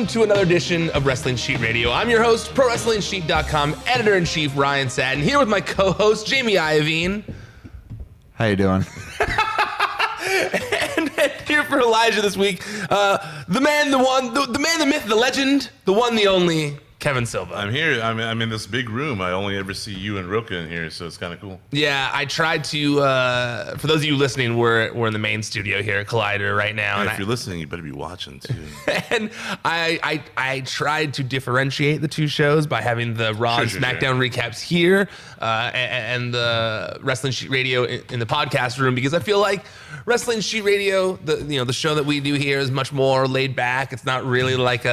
welcome to another edition of Wrestling Sheet Radio. I'm your host, ProWrestlingSheet.com editor-in-chief Ryan Satin, here with my co-host Jamie Iovine. How you doing? and here for Elijah this week, the man, the one, the man, the myth, the legend, the one, the only, Kevin Silva. I'm here. I'm in this big room. I only ever see you and Roka in here, so it's kind of cool. Yeah, I tried to. For those of you listening, we're in the main studio here at Collider right now. And if you're listening, you better be watching too. And I tried to differentiate the two shows by having the Raw and Smackdown recaps here and the Wrestling Sheet Radio in the podcast room, because I feel like Wrestling Sheet Radio, the show that we do here, is much more laid back. It's not really like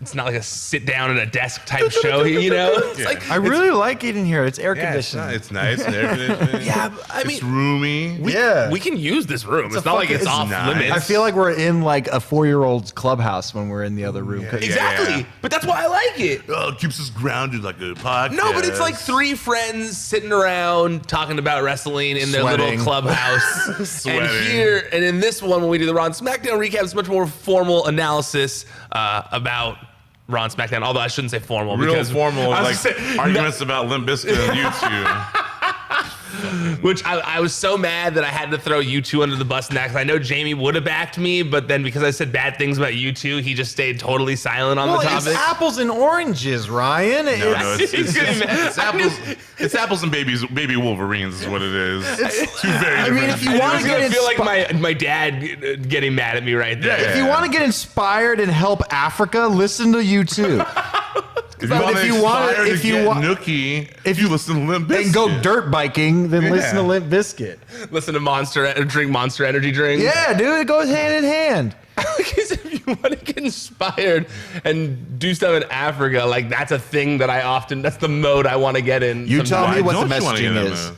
it's not like a sit down at a desk type show, It's like, I really like it in here. It's air conditioned. It's nice and air conditioned. Yeah, I mean, it's roomy. We can use this room. It's not like it's off limits. I feel like we're in like a 4-year-old's clubhouse when we're in the other room. Exactly, but that's why I like it. Oh, it keeps us grounded like a podcast. No, but it's like three friends sitting around talking about wrestling in their little clubhouse. And in this one, when we do the Raw and Smackdown recap, it's much more formal analysis about Raw and Smackdown, although I shouldn't say formal. Real because formal, like arguments about Limp Bizkit and YouTube. Which I was so mad that I had to throw U2 under the bus next. I know Jamie would have backed me, but then because I said bad things about U2, he just stayed totally silent on the topic. It's apples and oranges, Ryan. It's apples and baby Wolverines is what it is. It's two very different. I mean, if you want to get I feel like my dad getting mad at me right there. If you want to get inspired and help Africa, listen to U2. If you want Nookie, if you listen to Limp Bizkit. And go dirt biking, then listen to Limp Bizkit. Listen to drink Monster Energy drinks. Yeah, dude, it goes hand in hand. Because if you want to get inspired and do stuff in Africa, like that's a thing that that's the mode I want to get in. You tell me what the messaging is.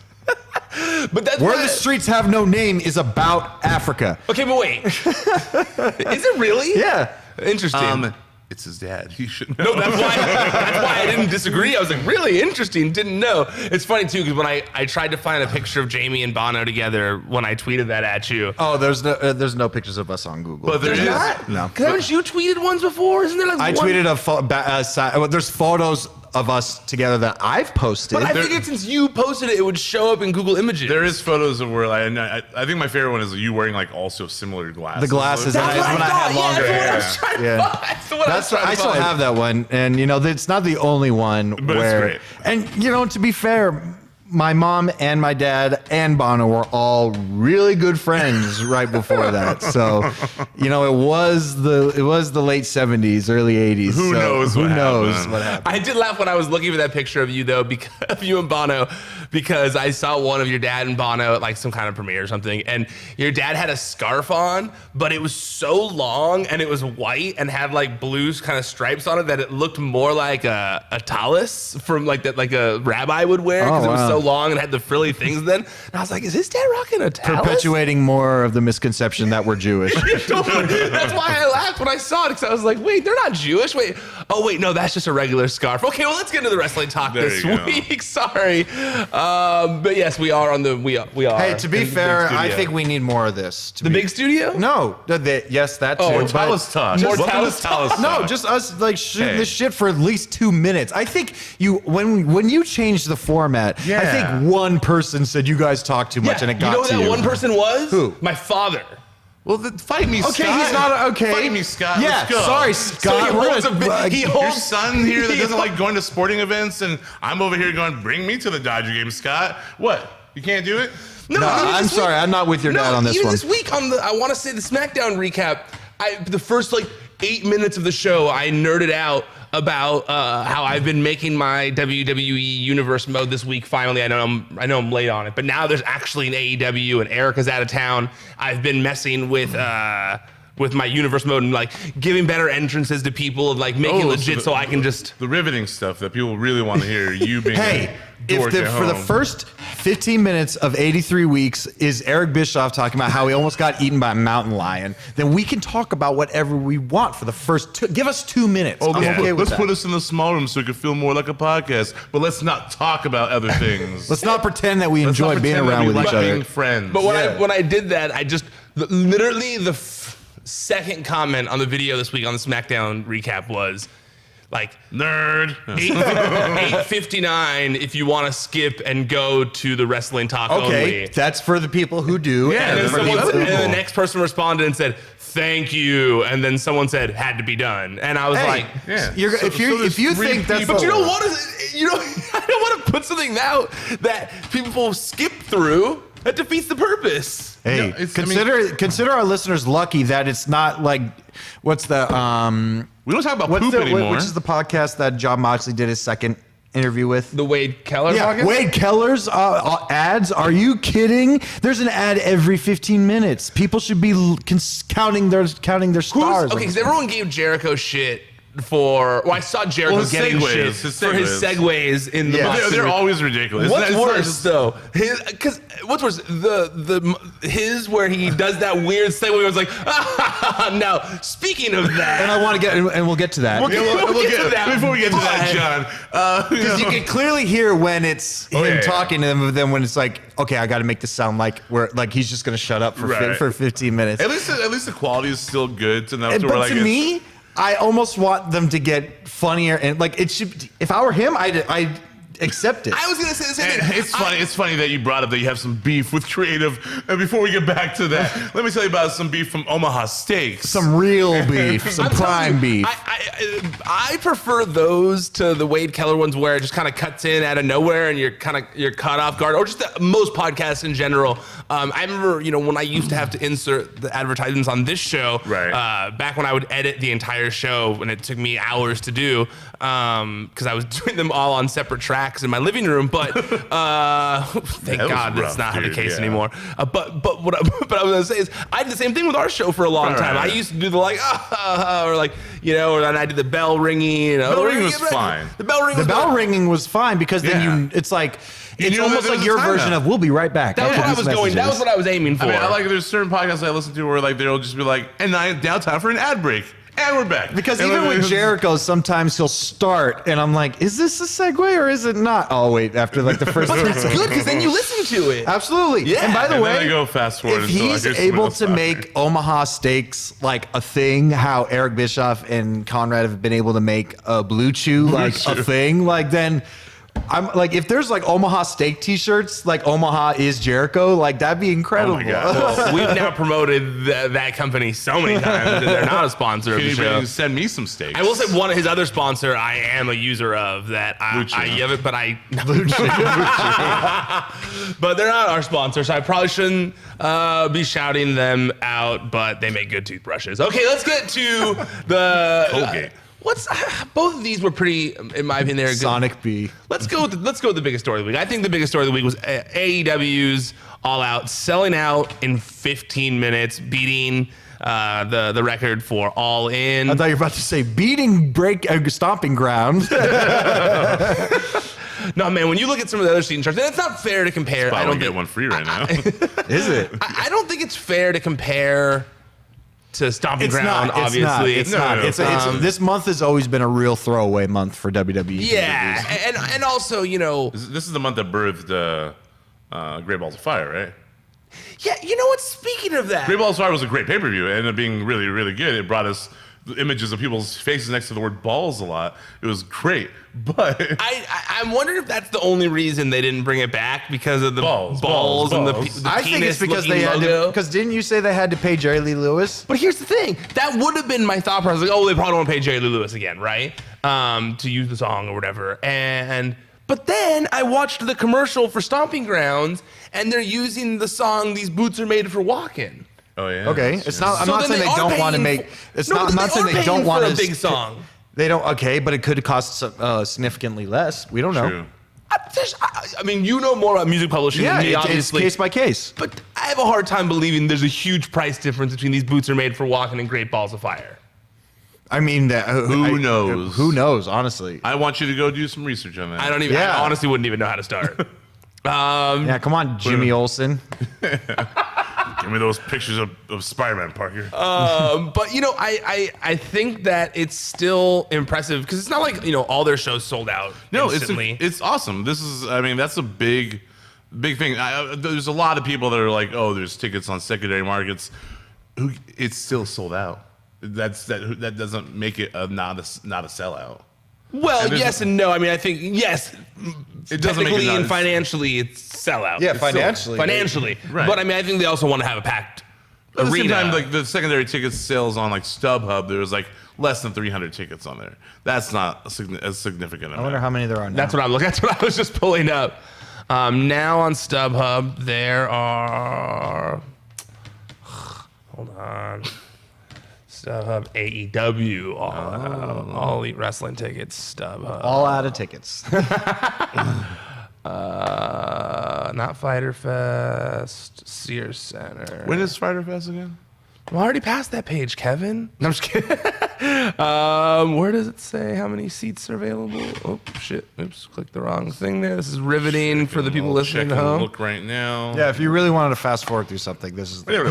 But that's Where the Streets Have No Name is about Africa. Okay, but wait. Is it really? Yeah. Interesting. It's his dad. He should know. No, that's why I didn't disagree. I was like, really interesting. Didn't know. It's funny too, because when I tried to find a picture of Jamie and Bono together when I tweeted that at you. Oh, there's no pictures of us on Google. But there's not. No. Haven't you tweeted ones before? Isn't there like I tweeted there's photos of us together that I've posted. But I figured since you posted it, it would show up in Google Images. There is photos of where I think my favorite one is you wearing like also similar glasses. The glasses, and when I had longer hair. I still have that one, and it's not the only one. But it's great. And to be fair, my mom and my dad and Bono were all really good friends right before that. So, it was the late 70s, early 80s. Who knows what happened? I did laugh when I was looking for that picture of you though, because of you and Bono, because I saw one of your dad and Bono at like some kind of premiere or something, and your dad had a scarf on, but it was so long and it was white and had like blue kind of stripes on it that it looked more like a tallis from like a rabbi would wear, because it was so long and had the frilly things then. And I was like, is his dad rocking a tallis? Perpetuating more of the misconception that we're Jewish. That's why I laughed when I saw it, because I was like, wait, they're not Jewish? Wait, no, that's just a regular scarf. Okay, well, let's get into the wrestling talk this week. Sorry. But yes, we are on we are. Hey, to be fair, I think we need more of this. Big studio? No. Yes, that too. More Tallis talk. More Tallis talk. No, just us like shooting this shit for at least 2 minutes. I think when you changed the format, I think one person said you guys talk too much, and it got to you. You know who that one person was? Who? My father. Well, fight me, Scott. Okay, he's not okay. Fight me, Scott. Yeah, Let's go. Sorry, Scott. So he holds your son here that doesn't like going to sporting events, and I'm over here going, bring me to the Dodger game, Scott. What? You can't do it? No, I'm sorry. I'm not with your dad on this even one. This week I want to say the Smackdown recap, the first 8 minutes of the show, I nerded out about how I've been making my WWE Universe mode this week. Finally, I know I'm late on it, but now there's actually an AEW, and Erica's out of town. I've been messing with my Universe mode and like giving better entrances to people and like making it legit so I can just the riveting stuff that people really want to hear. You being for the first 15 minutes of 83 weeks is Eric Bischoff talking about how he almost got eaten by a mountain lion, then we can talk about whatever we want for the first give us 2 minutes. Let's put us in the small room so it can feel more like a podcast, but let's not talk about other things. Let's not pretend that we enjoy being around with each other. Friends. But when I did that, I just literally second comment on the video this week on the SmackDown recap was like Nerd. 8:59 if you want to skip and go to the wrestling talk Okay, only. that's for the people who do. Yeah, And then for the someone, other and people. the next person responded and said, "Thank you." And then someone said, "Had to be done." And I was Hey, like, Yeah. if you think that's "But the- you don't want to. You know, I don't want to put something out that people skip through. That defeats the purpose." Hey, No, it's- I consider our listeners lucky that it's not like what's the We don't talk about what's poop the anymore. which is the podcast that John Moxley did his second interview with. The Wade Keller Yeah, podcast? Wade Keller's ads. Are you kidding? There's an ad every 15 minutes. People should be counting their stars. Okay, because everyone gave Jericho shit for. Well, I saw Jericho his getting segues, shit his for his segues in the. Yeah. Moxley they're always ridiculous. What's It's not worse just- though? Because what's worse, his where he does that weird segue where it's like, now speaking of that, And I want to get, and we'll get to that. We'll We'll get to that. Before we get to that, But- John. Because you can clearly hear when it's him yeah. talking to them, but then when it's like, okay, I got to make this sound like he's just gonna shut up for Right. for 15 minutes. At least the quality is still good enough to where But like to me, I almost want them to get funnier and like it should. If I were him, I'd accept it. I was gonna say the same And thing. it's funny. It's funny that you brought up that you have some beef with creative. And before we get back to that, let me tell you about some beef from Omaha Steaks. Some real beef, some I'm telling prime you, beef. I prefer those to the Wade Keller ones where it just kind of cuts in out of nowhere and you're caught off guard, or just most podcasts in general. I remember, when I used to have to insert the advertisements on this show, Right. Back when I would edit the entire show and it took me hours to do, because I was doing them all on separate tracks in my living room. But thank That was God that's rough, not the dude, case yeah. anymore. But what I was gonna say is I did the same thing with our show for a long time. Right. I used to do the like or like or then I did the bell ringing. Bell ringing was fine. The bell ringing. The was bell fine. ringing was fine because then Yeah. it's like You it's knew almost that there like was your a timeout. version of "We'll be right back." That was after what I these was going. That was messages. what I was aiming for. I mean, I like there's certain podcasts I listen to where like they'll just be like, and now time for an ad break, and we're back. Because And even like, with Jericho, sometimes he'll start, and I'm like, "Is this a segue or is it not?" Oh wait, after like the first. But that's good because then you listen to it. Absolutely. Yeah. And by the and then way, I go fast forward if until I he's hear someone able else to talking. make Omaha Steaks like a thing, how Eric Bischoff and Conrad have been able to make Blue Chew like a Chew. thing, like then I'm like, if there's like Omaha Steak T-shirts, like Omaha is Jericho, like that'd be incredible. Oh my God. Well, we've now promoted that company so many times that they're not a sponsor of Can the you show. maybe send me some steaks? I will say one of his other sponsor I am a user of that Blue Chew. I have it, but but they're not our sponsor, so I probably shouldn't be shouting them out. But they make good toothbrushes. Okay, let's get to the Colgate. both of these were pretty, in my opinion, they're good. Sonic B. Let's go with the biggest story of the week. I think the biggest story of the week was AEW's All Out selling out in 15 minutes, beating the record for All In. I thought you were about to say beating stomping ground. No, man, when you look at some of the other seating charts, and it's not fair to compare. I I don't don't get think, one free right now. Is it? I don't think it's fair to compare to Stomping It's Ground, not. obviously. It's not. It's not. no. It's this month has always been a real throwaway month for WWE. Yeah, and also, This is the month that birthed Great Balls of Fire, right? yeah, you know what? Speaking of that, Great Balls of Fire was a great pay-per-view. It ended up being really, really good. It brought us the images of people's faces next to the word balls a lot. It was great, but I'm wondering if that's the only reason they didn't bring it back because of the balls and the I think it's because penis-looking they had logo. to. Because didn't you say they had to pay Jerry Lee Lewis? But here's the thing. That would have been my thought process. Like, oh, they probably don't want to pay Jerry Lee Lewis again, right? To use the song or whatever. But then I watched the commercial for Stomping Grounds, and they're using the song "These Boots Are Made for Walking." oh yeah. Okay, yes, it's yes. not. I'm So not then saying they are don't want to paying make. for- It's No, not. but I'm not they saying are they don't paying want for to. a big song. They don't. Okay, but it could cost significantly less. We don't know. True. I mean, you know more about music publishing Yeah, than me, it's obviously. case by case. But I have a hard time believing there's a huge price difference between These Boots Are Made for Walking and Great Balls of Fire. I mean, Who knows? Who knows? Honestly. I want you to go do some research on that. I don't even. Yeah. I honestly wouldn't even know how to start. Yeah, come on, Jimmy Olsen. Give me those pictures of Spider-Man, Parker. But I think that it's still impressive because it's not like all their shows sold out No, instantly. it's awesome. That's a big thing. There's a lot of people that are like, oh, there's tickets on secondary markets. It's still sold out. That doesn't make it not a sellout. Well, yes and no. I mean, I think yes. It doesn't make technically it and financially, it's sellout. Yeah, It's financially. Right. But I mean, I think they also want to have a packed At the same arena. time, like the secondary ticket sales on like StubHub, there was like less than 300 tickets on there. That's not a significant amount. I wonder how many there are now. That's what I'm looking. That's what I was just pulling up. Now on StubHub, there are. Hold on. StubHub AEW all Elite Wrestling tickets. StubHub. all out of tickets. Not Fighter Fest. Sears Center. When is Spider Fest again? I'm already past that page, Kevin. No, I'm just kidding. Where does it say how many seats are available? Oh, shit. Oops, clicked the wrong thing there. This is riveting for the people listening at home. Look right now. Yeah, if you really wanted to fast forward through something, this is. Where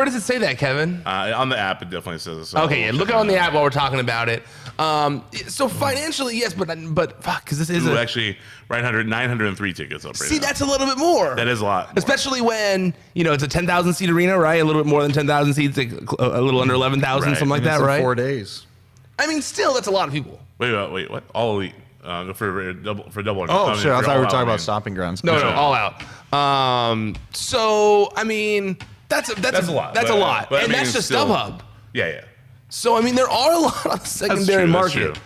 does it say that, Kevin? On the app, it definitely says it. So Okay, yeah, look it on the app while we're talking about it. So financially, yes, but fuck, because this is Ooh, actually, 903 tickets up right See, now. that's a little bit more. That is a lot more. Especially when, it's a 10,000 seat arena, right? A little bit more than 10,000 seats, like a little under 11,000, Right. something like And it's that, in right? 4 days. I mean, still, that's a lot of people. Wait, what? All Elite for double. Oh, shit. I thought we were talking I mean. about stomping grounds. No, all out. So, I mean, that's a lot. That's a lot. but I And mean, that's just still- StubHub. Yeah. So, I mean, there are a lot of secondary true, that's market. true.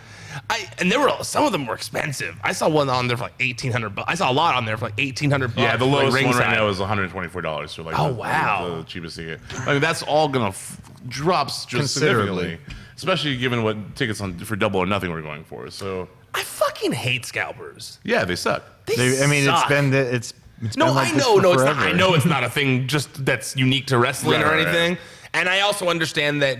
And some of them were expensive. I saw one on there for like $1,800. I saw a lot on there for like $1,800. Yeah, the for, like, lowest one right ringside. now is $124 for like Oh, wow. the cheapest ticket. I mean, that's all gonna drops just Considerably. significantly, especially given what tickets for Double or Nothing we're going for. So I fucking hate scalpers. yeah, they suck. I mean, suck. it's No, been like I this know. for No, it's not. forever. I know it's not a thing just that's unique to wrestling or Right. anything. And I also understand that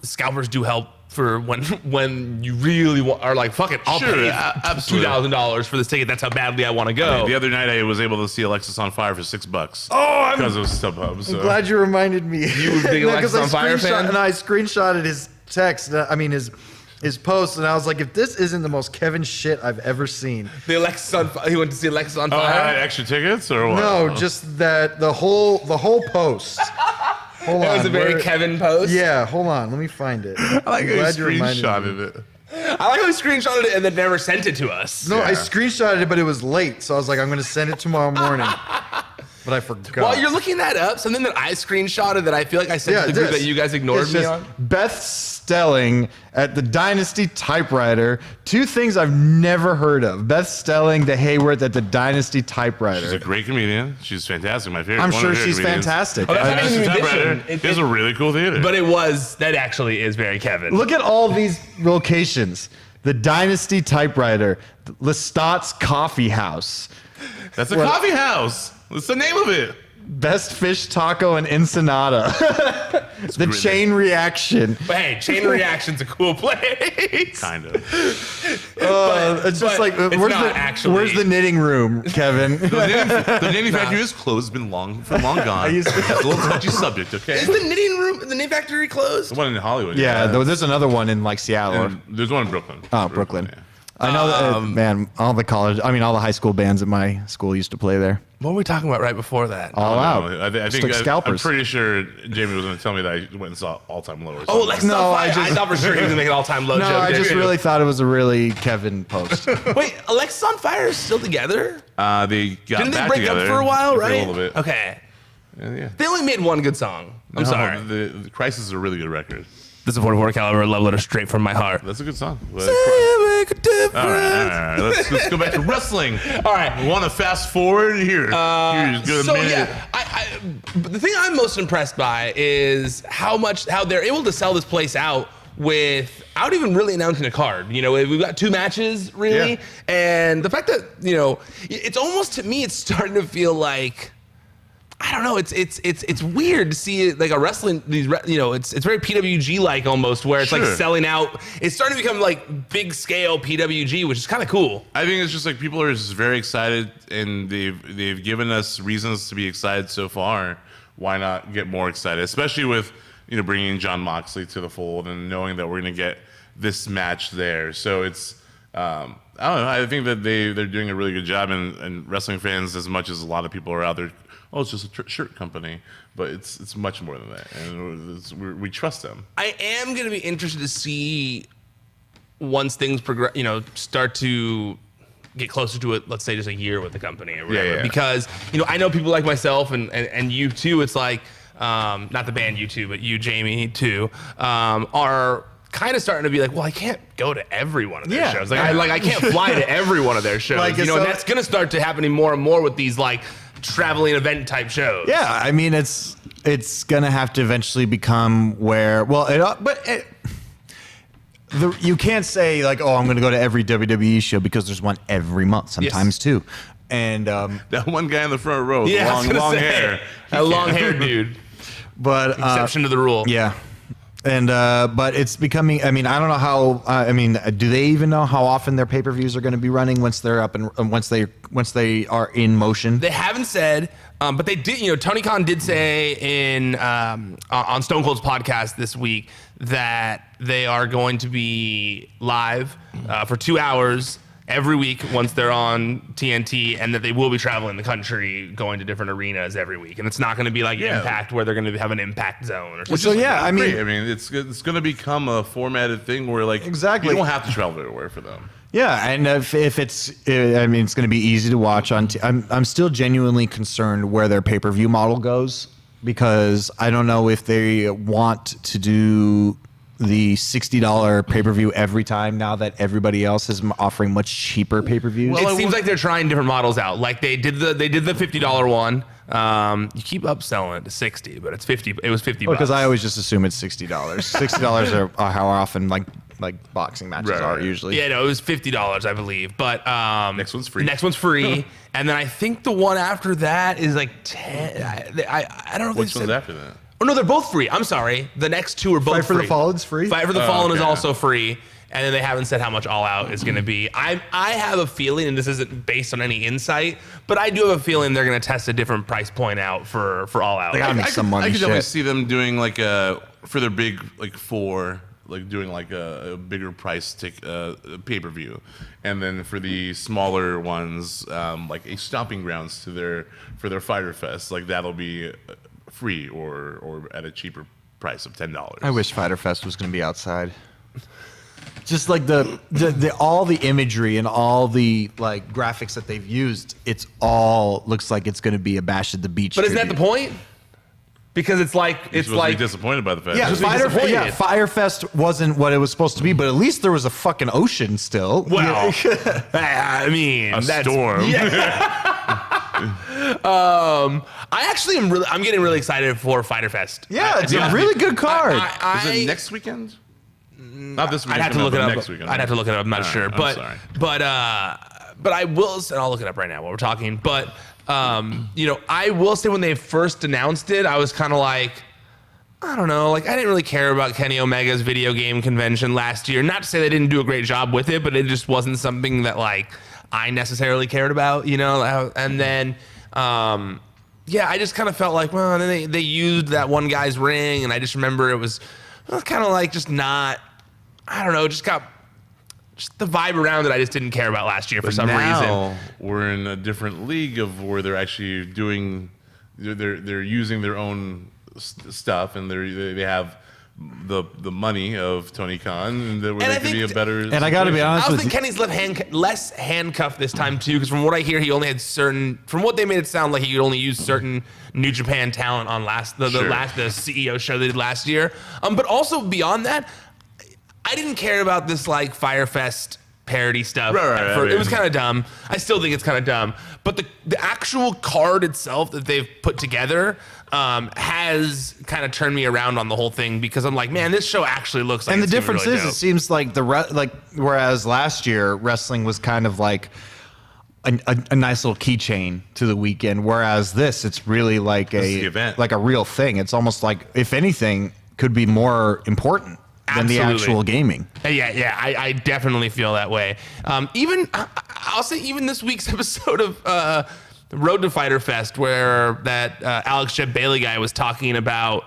scalpers do help for when you really are like, fuck it, I'll Sure, pay absolutely. $2,000 for this ticket. That's how badly I want to go. The other night I was able to see Alexis on Fire for $6. Oh, because of StubHub. So. I'm glad you reminded me. You a big Alexis on Fire fan? And I screenshotted his text. I mean, his post, and I was like, if this isn't the most Kevin shit I've ever seen. The Alexis on Fire. He went to see Alexis on Oh, I Fire. had extra tickets or what? No, just that the whole post. Hold That on. was a very where- Kevin post. Yeah, hold on. Let me find it. I like I'm how you glad you reminded me. screenshotted it. I like how he screenshotted it and then never sent it to us. No, I Yeah. screenshotted it, but it was late, so I was like, I'm going to send it tomorrow morning. But I forgot. While you're looking that up, something that I screenshotted that I feel like I sent to the group this. that you guys ignored It's me just on. Beth Stelling at the Dynasty Typewriter. Two things I've never heard of. Beth Stelling to Hayworth at the Dynasty Typewriter. She's a great comedian. She's fantastic. My favorite. I'm one sure of her she's comedians. fantastic. Oh, that's not Dynasty even an Typewriter addition. is a really cool theater. But that actually is very Kevin. Look at all these locations. The Dynasty Typewriter, Lestat's Coffee House, that's a coffee house. What's the name of it? Best Fish Taco in Ensenada, the great. Chain Reaction. But hey, Chain Reaction's a cool place. Kind of. It's just but like, it's where's not the, actually. where's the knitting room, Kevin? The knitting factory is closed. It's been long gone. used to- It's a little touchy subject, okay? Is the knitting room, the knit factory closed? The one in Hollywood. Yeah, there's another one in like Seattle. And there's one in Brooklyn. Oh, Brooklyn. Yeah. I know that, man, all the high school bands at my school used to play there. What were we talking about right before that? All out. I Just think like I'm scalpers. pretty sure Jamie was going to tell me that I went and saw All Time Low. Or Oh, something. like No, I I thought for sure he was gonna make an all-time low No, joke. I there. just really thought it was a really Kevin post. Wait, Alexis on Fire is still together? They got Didn't they back break together up for a while, right? A little bit. Okay. Yeah. They only made one good song. I'm No, sorry. The Crisis is a really good record. This is 44 caliber love letter straight from my heart. That's a good song. But- Make a difference. all right. Let's go back to wrestling. All right. We want to fast forward here. Here's good So minute. yeah, but the thing I'm most impressed by is how they're able to sell this place out without even really announcing a card. You know, we've got 2 matches really, Yeah. and the fact that it's almost, to me, it's starting to feel like, I don't know. It's weird to see it like a wrestling. It's very PWG like almost, where it's like Sure. selling out. It's starting to become like big scale PWG, which is kind of cool. I think it's just like people are just very excited, and they've given us reasons to be excited so far. Why not get more excited? Especially with bringing John Moxley to the fold and knowing that we're going to get this match there. So it's I don't know. I think that they're doing a really good job, and wrestling fans, as much as a lot of people are out there oh, it's just a shirt company, but it's much more than that, and we trust them. I am going to be interested to see once things progress, start to get closer to it, let's say just a year with the company or whatever. Yeah. Because, I know people like myself and you too, it's like, not the band you too, but you, Jamie, too, are kind of starting to be like, well, I can't go to every one of their shows. I can't fly to every one of their shows. And that's going to start to happen more and more with these like traveling event type shows. Yeah, I mean, it's going to have to eventually become where, you can't say like, oh, I'm going to go to every WWE show because there's one every month, sometimes two. And that one guy in the front row, with long hair, that long hair dude. But exception to the rule. Yeah. And but it's becoming. I mean, I don't know how. Do they even know how often their pay-per-views are going to be running once they're up and once they are in motion? They haven't said, but they did. Tony Khan did say on Stone Cold's podcast this week that they are going to be live for 2 hours every week once they're on TNT, and that they will be traveling the country, going to different arenas every week. And it's not going to be like Impact, where they're going to have an Impact zone or something. So yeah, I mean, it's going to become a formatted thing where like exactly you don't have to travel everywhere for them. Yeah, and if it's, it's going to be easy to watch on. I'm still genuinely concerned where their pay-per-view model goes, because I don't know if they want to do the $60 pay-per-view every time now that everybody else is offering much cheaper pay-per-views. Well, it seems like they're trying different models out. Like they did the $50 one. You keep upselling it to 60, but it's 50. It was 50 bucks. Because I always just assume it's $60. $60 are how often like boxing matches are usually. Yeah, no, it was $50, I believe. But next one's free. Next one's free, and then I think the one after that is like 10. I don't know. Which one's after that? Oh no, they're both free. I'm sorry. The next two are both free. Fight for the Fallen's free? Fight for the Fallen is also free. And then they haven't said how much All Out is going to be. I have a feeling, and this isn't based on any insight, but I do have a feeling they're going to test a different price point out for All Out. They gotta make some money. I could definitely see them doing like for their big doing like a bigger price pay-per-view, and then for the smaller ones, like a stomping grounds for their Fyter Fest, like that'll be free or at a cheaper price of $10. I wish Fyter Fest was going to be outside. Just like the all the imagery and all the like graphics that they've used, it's all looks like it's going to be a Bash at the Beach. But isn't that the point? Because it's like You're supposed to be disappointed by the fact. Fyter Fest wasn't what it was supposed to be, but at least there was a fucking ocean still. Well, I mean, a storm. Yeah. I'm getting really excited for Fyter Fest. Yeah, it's a really good card. Is it next weekend? Not this weekend. I'd have to look it up. Next weekend. I'd have to look it up. I'm not sure. But I will, and I'll look it up right now while we're talking. But I will say when they first announced it, I was kind of like, I don't know, like I didn't really care about Kenny Omega's video game convention last year. Not to say they didn't do a great job with it, but it just wasn't something that like I necessarily cared about, And then, I just kind of felt like, well, and then they used that one guy's ring, and I just remember it was kind of like just not, I don't know, just the vibe around it I just didn't care about last year for some reason. We're in a different league of where they're actually doing, they're using their own stuff, and they have the money of Tony Khan, and they can be a better. And I got to be honest, I think Kenny's less handcuffed this time too, because from what I hear, he only had from what they made it sound like he could only use certain New Japan talent on the CEO show they did last year. But also beyond that, I didn't care about this like Fyter Fest parody stuff. It was kind of dumb. I still think it's kind of dumb. But the actual card itself that they've put together has kind of turned me around on the whole thing, because I'm like, man, this show actually looks like. And the difference is, it seems like whereas last year wrestling was kind of like a nice little keychain to the weekend, whereas it's really like a real thing. It's almost like, if anything, could be more important than the actual gaming. Yeah, I definitely feel that way. I'll say even this week's episode of Road to Fyter Fest, where that Alex Jeb Bailey guy was talking about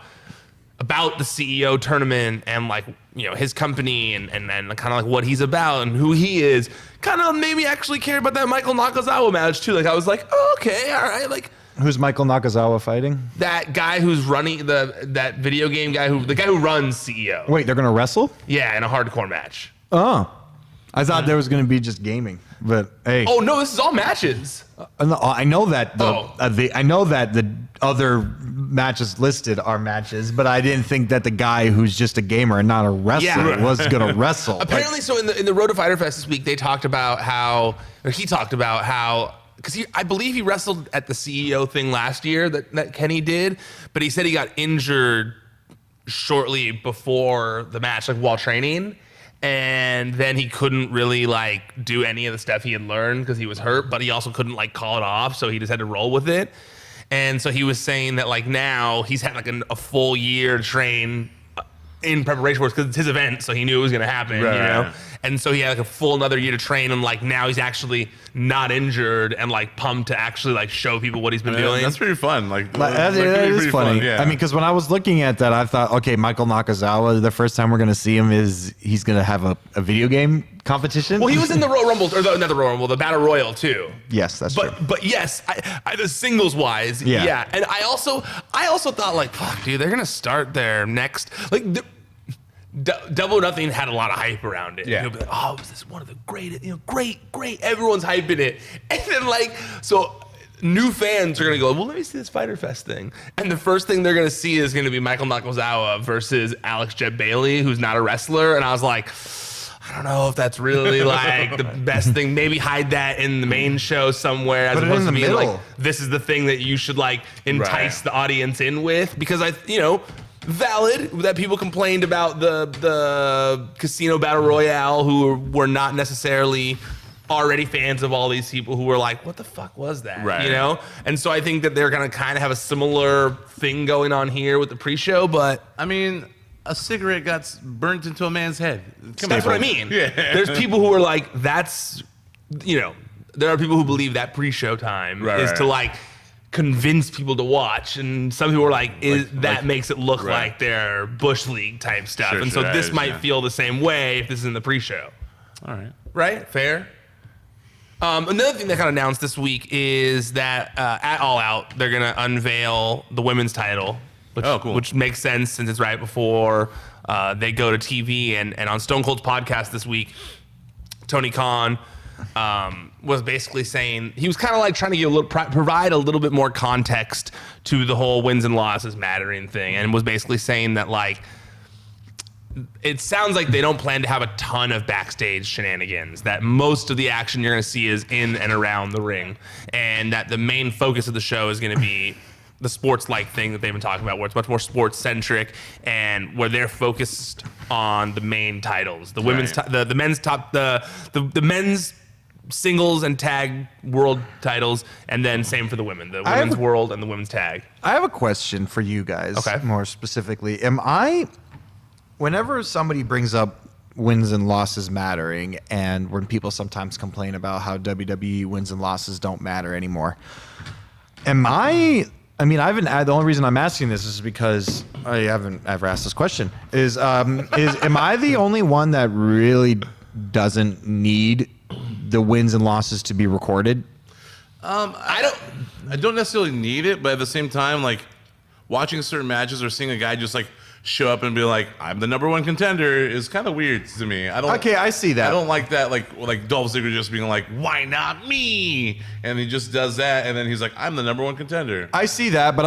the CEO tournament and like his company and kind of like what he's about and who he is, kind of made me actually care about that Michael Nakazawa match too. Like I was like, oh, okay, all right, like Who's Michael Nakazawa fighting? That guy who's running that video game guy the guy who runs CEO. Wait, they're gonna wrestle? Yeah, in a hardcore match. Oh, I thought there was gonna be just gaming, but hey. Oh no, this is all matches. No, I know that Oh. I know that the other matches listed are matches, but I didn't think that the guy who's just a gamer and not a wrestler was gonna wrestle. Apparently, so in the Road to Fighter Fest this week, they talked about how because I believe he wrestled at the CEO thing last year that Kenny did, but he said he got injured shortly before the match, like while training. And then he couldn't really like do any of the stuff he had learned because he was hurt, but he also couldn't like call it off. So he just had to roll with it. And so he was saying that like now he's had like a full year to train in preparation for it because it's his event. So he knew it was going to happen, you know? And so he had like a full another year to train, and like now he's actually not injured and like pumped to actually like show people what he's been doing. That's pretty fun. That is funny. Fun, yeah. I mean, because when I was looking at that, I thought, okay, Michael Nakazawa, the first time we're going to see him is he's going to have a video game competition. Well, he was in the Royal Rumble, or not the Royal Rumble, the Battle Royal too. Yes, that's true. But yes, I the singles wise, yeah. And I also thought like, fuck, dude, they're gonna start their next like. Double or Nothing had a lot of hype around it. Yeah. You'll be like, oh, is this one of the greatest? Great. Everyone's hyping it, and then like so. New fans are gonna go, well, let me see this Fighter Fest thing, and the first thing they're gonna see is gonna be Michael Nakazawa versus Alex Jet Bailey, who's not a wrestler, and I was like, I don't know if that's really like the best thing. Maybe hide that in the main show somewhere, as opposed to being like, this is the thing that you should like entice the audience in with, because valid that people complained about the casino battle royale who were not necessarily already fans of all these people who were like, what the fuck was that? Right. You know? And so I think that they're going to kind of have a similar thing going on here with the pre-show, but I mean, a cigarette got burnt into a man's head. that's what I mean. Yeah. There's people who are like, there are people who believe that pre-show time is to like convince people to watch, and some people are like, that makes it look like they're Bush League type stuff. Sure, and so this might feel the same way if this is in the pre-show. All right. Right? Fair? Another thing that got announced this week is that at All Out, they're going to unveil the women's title, which makes sense since it's right before they go to TV. And on Stone Cold's podcast this week, Tony Khan was basically saying, he was kind of like trying to provide a little bit more context to the whole wins and losses mattering thing, and was basically saying that like, it sounds like they don't plan to have a ton of backstage shenanigans, that most of the action you're going to see is in and around the ring, and that the main focus of the show is going to be the sports-like thing that they've been talking about, where it's much more sports-centric and where they're focused on the main titles, the women's, the men's top, the men's singles and tag world titles, and then same for the women, the women's world and the women's tag. I have a question for you guys. Okay. More specifically, whenever somebody brings up wins and losses mattering, and when people sometimes complain about how WWE wins and losses don't matter anymore, the only reason I'm asking this is because I haven't ever asked this question, is am I the only one that really doesn't need the wins and losses to be recorded? I don't necessarily need it, but at the same time, like watching certain matches or seeing a guy just like show up and be like, I'm the number one contender, is kind of weird to me. I see that. I don't like that, like Dolph Ziggler just being like, why not me? And he just does that, and then he's like, I'm the number one contender. I see that, but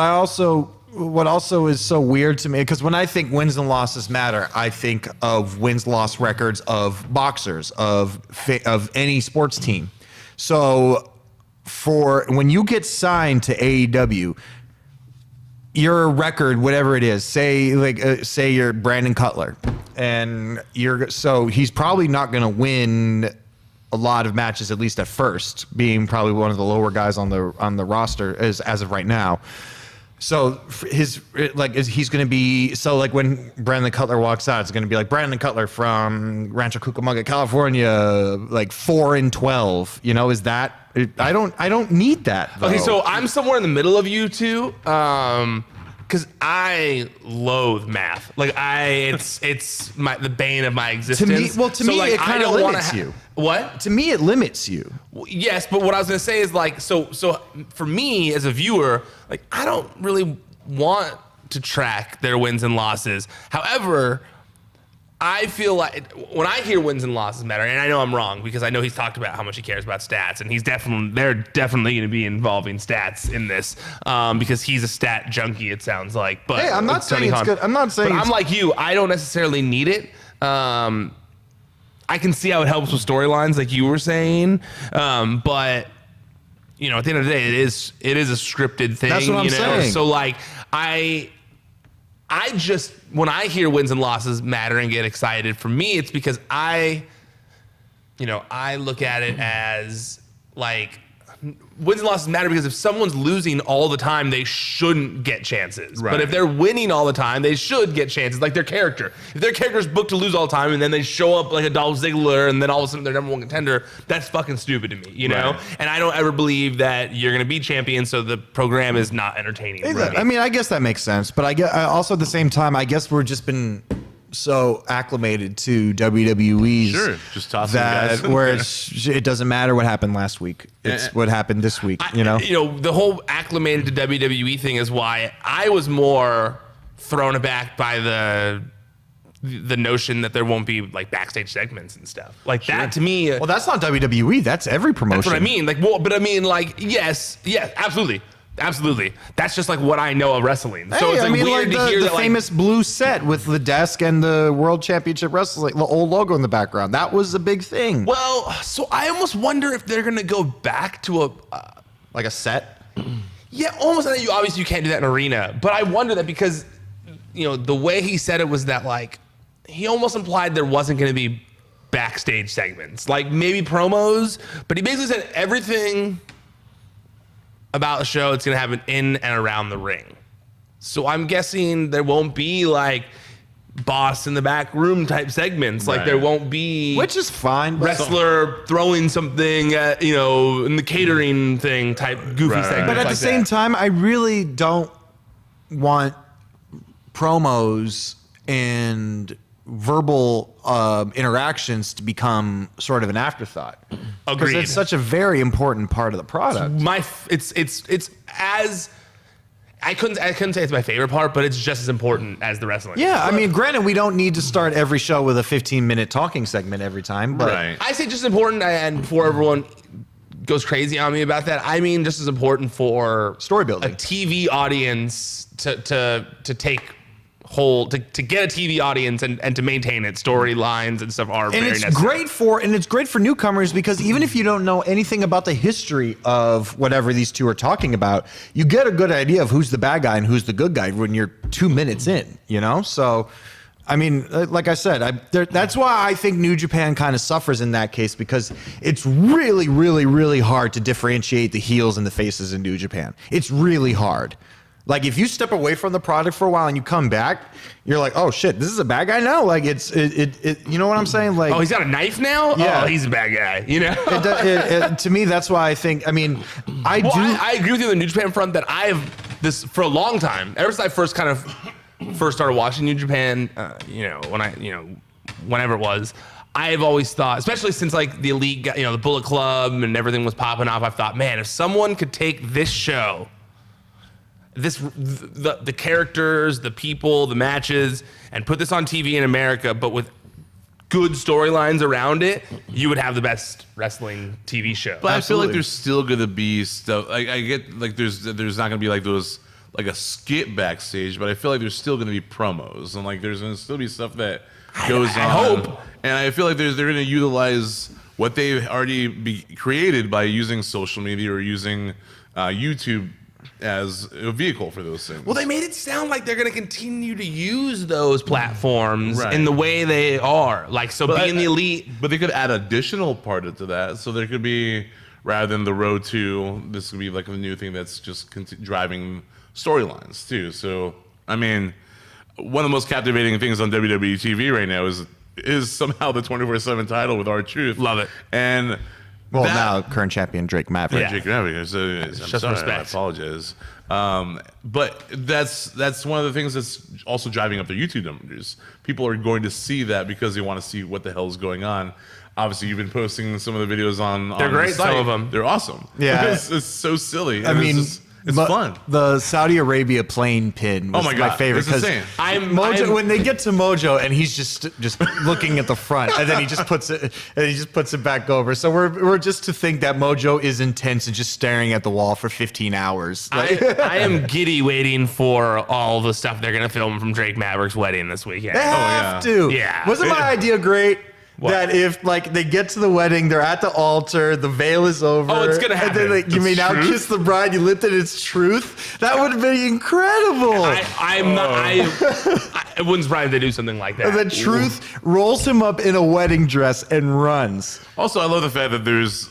what also is so weird to me, because when I think wins and losses matter, I think of wins-loss records of boxers, of any sports team. So for when you get signed to AEW, your record, whatever it is, say you're Brandon Cutler, and he's probably not going to win a lot of matches, at least at first, being probably one of the lower guys on the roster as of right now. So he's going to be, so like when Brandon Cutler walks out, it's going to be like Brandon Cutler from Rancho Cucamonga, California, like 4-12. You know, is that? I don't need that, though. Okay, so I'm somewhere in the middle of you two. because I loathe math. Like it's the bane of my existence. To me, it kind of limits you. What? To me, it limits you. Yes, but what I was gonna say is like, so for me as a viewer, like I don't really want to track their wins and losses. However, I feel like when I hear wins and losses matter, and I know I'm wrong because I know he's talked about how much he cares about stats, and they're definitely going to be involving stats in this because he's a stat junkie. It sounds like. But Hey, I'm not saying it's good. I'm not saying. But I'm like you. I don't necessarily need it. I can see how it helps with storylines, like you were saying, but. You know, at the end of the day, it is a scripted thing. That's what I'm saying. So like I just, when I hear wins and losses matter and get excited, for me, it's because I look at it as like wins and losses matter because if someone's losing all the time, they shouldn't get chances. Right. But if they're winning all the time, they should get chances, like their character. If their character's booked to lose all the time and then they show up like a Dolph Ziggler and then all of a sudden they're number one contender, that's fucking stupid to me, you know? Right. And I don't ever believe that you're going to be champion, so the program is not entertaining. I mean, I guess that makes sense, but I also at the same time, I guess we're just been so acclimated to WWE's just tossing guys in where there. it doesn't matter what happened last week. It's what happened this week, you know? The whole acclimated to WWE thing is why I was more thrown aback by the notion that there won't be like backstage segments and stuff like that. To me, Well, that's not WWE. That's every promotion. that's what I mean. Like, well, but I mean, like, yes, absolutely. That's just like what I know of wrestling. So it's like weird to hear the that, like, famous blue set with the desk and the World Championship Wrestling, the old logo in the background. That was a big thing. well, so I almost wonder if they're gonna go back to Like a set. yeah, almost. You obviously you can't do that in an arena, but I wonder that because the way he said it was that like he almost implied there wasn't gonna be backstage segments, like maybe promos, but he basically said everything about the show, it's gonna happen in and around the ring. So I'm guessing there won't be like boss in the back room type segments. Like there won't be, Which is fine. But wrestler throwing something at, in the catering thing type goofy segment. But at the same time, I really don't want promos and verbal interactions to become sort of an afterthought. Because Agreed. it's such a very important part of the product. It's as I couldn't say it's my favorite part, but it's just as important as the wrestling. Yeah, I mean, granted, we don't need to start every show with a 15-minute talking segment every time, but Right. I say just as important, and before everyone goes crazy on me about that, I mean just as important for Story building. a TV audience to take hold, to get a TV audience and to maintain it. Storylines and stuff are and very it's necessary. great for newcomers because even if you don't know anything about the history of whatever these two are talking about, you get a good idea of who's the bad guy and who's the good guy when you're 2 minutes in, So, I mean, like I said, that's why I think New Japan kind of suffers in that case because it's really, really, really hard to differentiate the heels and the faces in New Japan. It's really hard. Like if you step away from the product for a while and you come back, you're like, oh shit, this is a bad guy now. Like it you know what I'm saying? Like, Oh, he's got a knife now? Yeah. Oh, he's a bad guy, to me, that's why I think. I mean, I agree with you on the New Japan front that this for a long time, ever since I first started watching New Japan, whenever it was, I've always thought, especially since like the Elite, the Bullet Club and everything was popping off, I've thought, man, if someone could take this show, the characters, the people, the matches, and put this on TV in America, but with good storylines around it, you would have the best wrestling TV show. But I feel like there's still gonna be stuff. Like I get like there's not gonna be like those like a skit backstage, but I feel like there's still gonna be promos and like there's gonna still be stuff that goes on. I hope. And I feel like they're gonna utilize what they've already created by using social media or using YouTube as a vehicle for those things. Well, they made it sound like they're going to continue to use those platforms Right. in the way they are. Like, so being the Elite. But they could add additional part to that. So there could be, rather than the road to, this could be like a new thing that's just driving storylines too. So, I mean, one of the most captivating things on WWE TV right now is somehow the 24/7 title with R-Truth. Love it. And Well, now current champion Drake Maverick. Yeah. Drake Maverick. I'm sorry. respect. I apologize. But that's one of the things that's also driving up their YouTube numbers. People are going to see that because they want to see what the hell is going on. Obviously, you've been posting some of the videos on They're great, the site. some of them. They're awesome. Yeah. It's so silly. I mean, it's fun. The Saudi Arabia plane pin was Oh my God, my favorite it's insane. Mojo, when they get to Mojo and he's just looking at the front and then he just puts it back over. So we're just to think that Mojo is intense and just staring at the wall for 15 hours. I am giddy waiting for all the stuff they're gonna film from Drake Maverick's wedding this weekend. They have to. Yeah. Wasn't my idea great? What? That if they get to the wedding, they're at the altar, the veil is over. Oh, it's gonna happen. And then you may now truth? kiss the bride. You lift it. It's truth. That would be incredible. It wouldn't surprise me if they do something like that. And then Truth rolls him up in a wedding dress and runs. Also, I love the fact that there's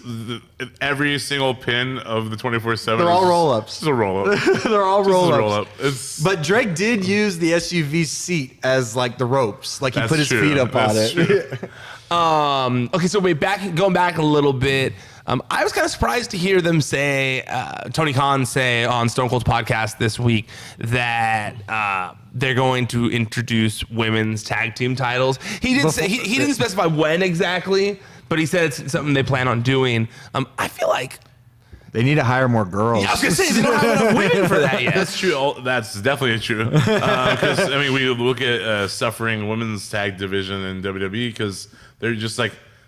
every single pin of the 24/7. They're all roll-ups. It's a roll-up. They're all Just a roll-ups. roll-up. It's But Drake did use the SUV seat as the ropes. He That's put his true. feet up on That's it. true. Okay, so going back a little bit. I was kind of surprised to hear them say, Tony Khan say on Stone Cold's podcast this week that they're going to introduce women's tag team titles. He didn't say he didn't specify when exactly, but he said it's something they plan on doing. I feel like They need to hire more girls. I was gonna say they don't have enough women for that yet. That's true. That's definitely true. Because we look at suffering women's tag division in WWE because they're just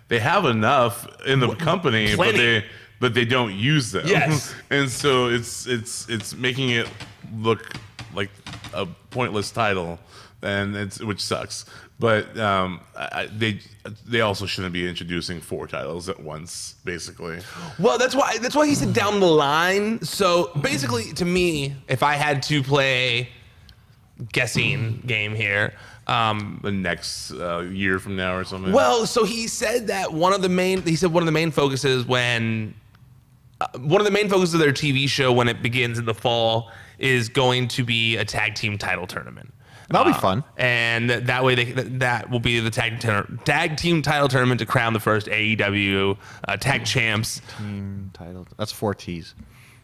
they have enough in the company, Plenty. but they don't use them. Yes. And so it's making it look like a pointless title, and which sucks. But they also shouldn't be introducing 4 titles at once, basically. Well, that's why he said down the line. So basically, to me, if I had to play guessing game here, The next year from now or something. well, so he said that one of the main focuses of their TV show when it begins in the fall is going to be a tag team title tournament. That'll be fun. And that way that will be the tag team title tournament to crown the first AEW tag champs. Team title. That's 4 T's.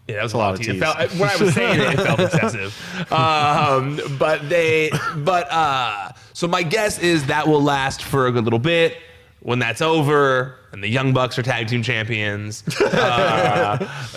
Yeah, that was a lot of T's. teeth. When I was saying it felt excessive. So my guess is that will last for a good little bit. When that's over and the Young Bucks are tag team champions,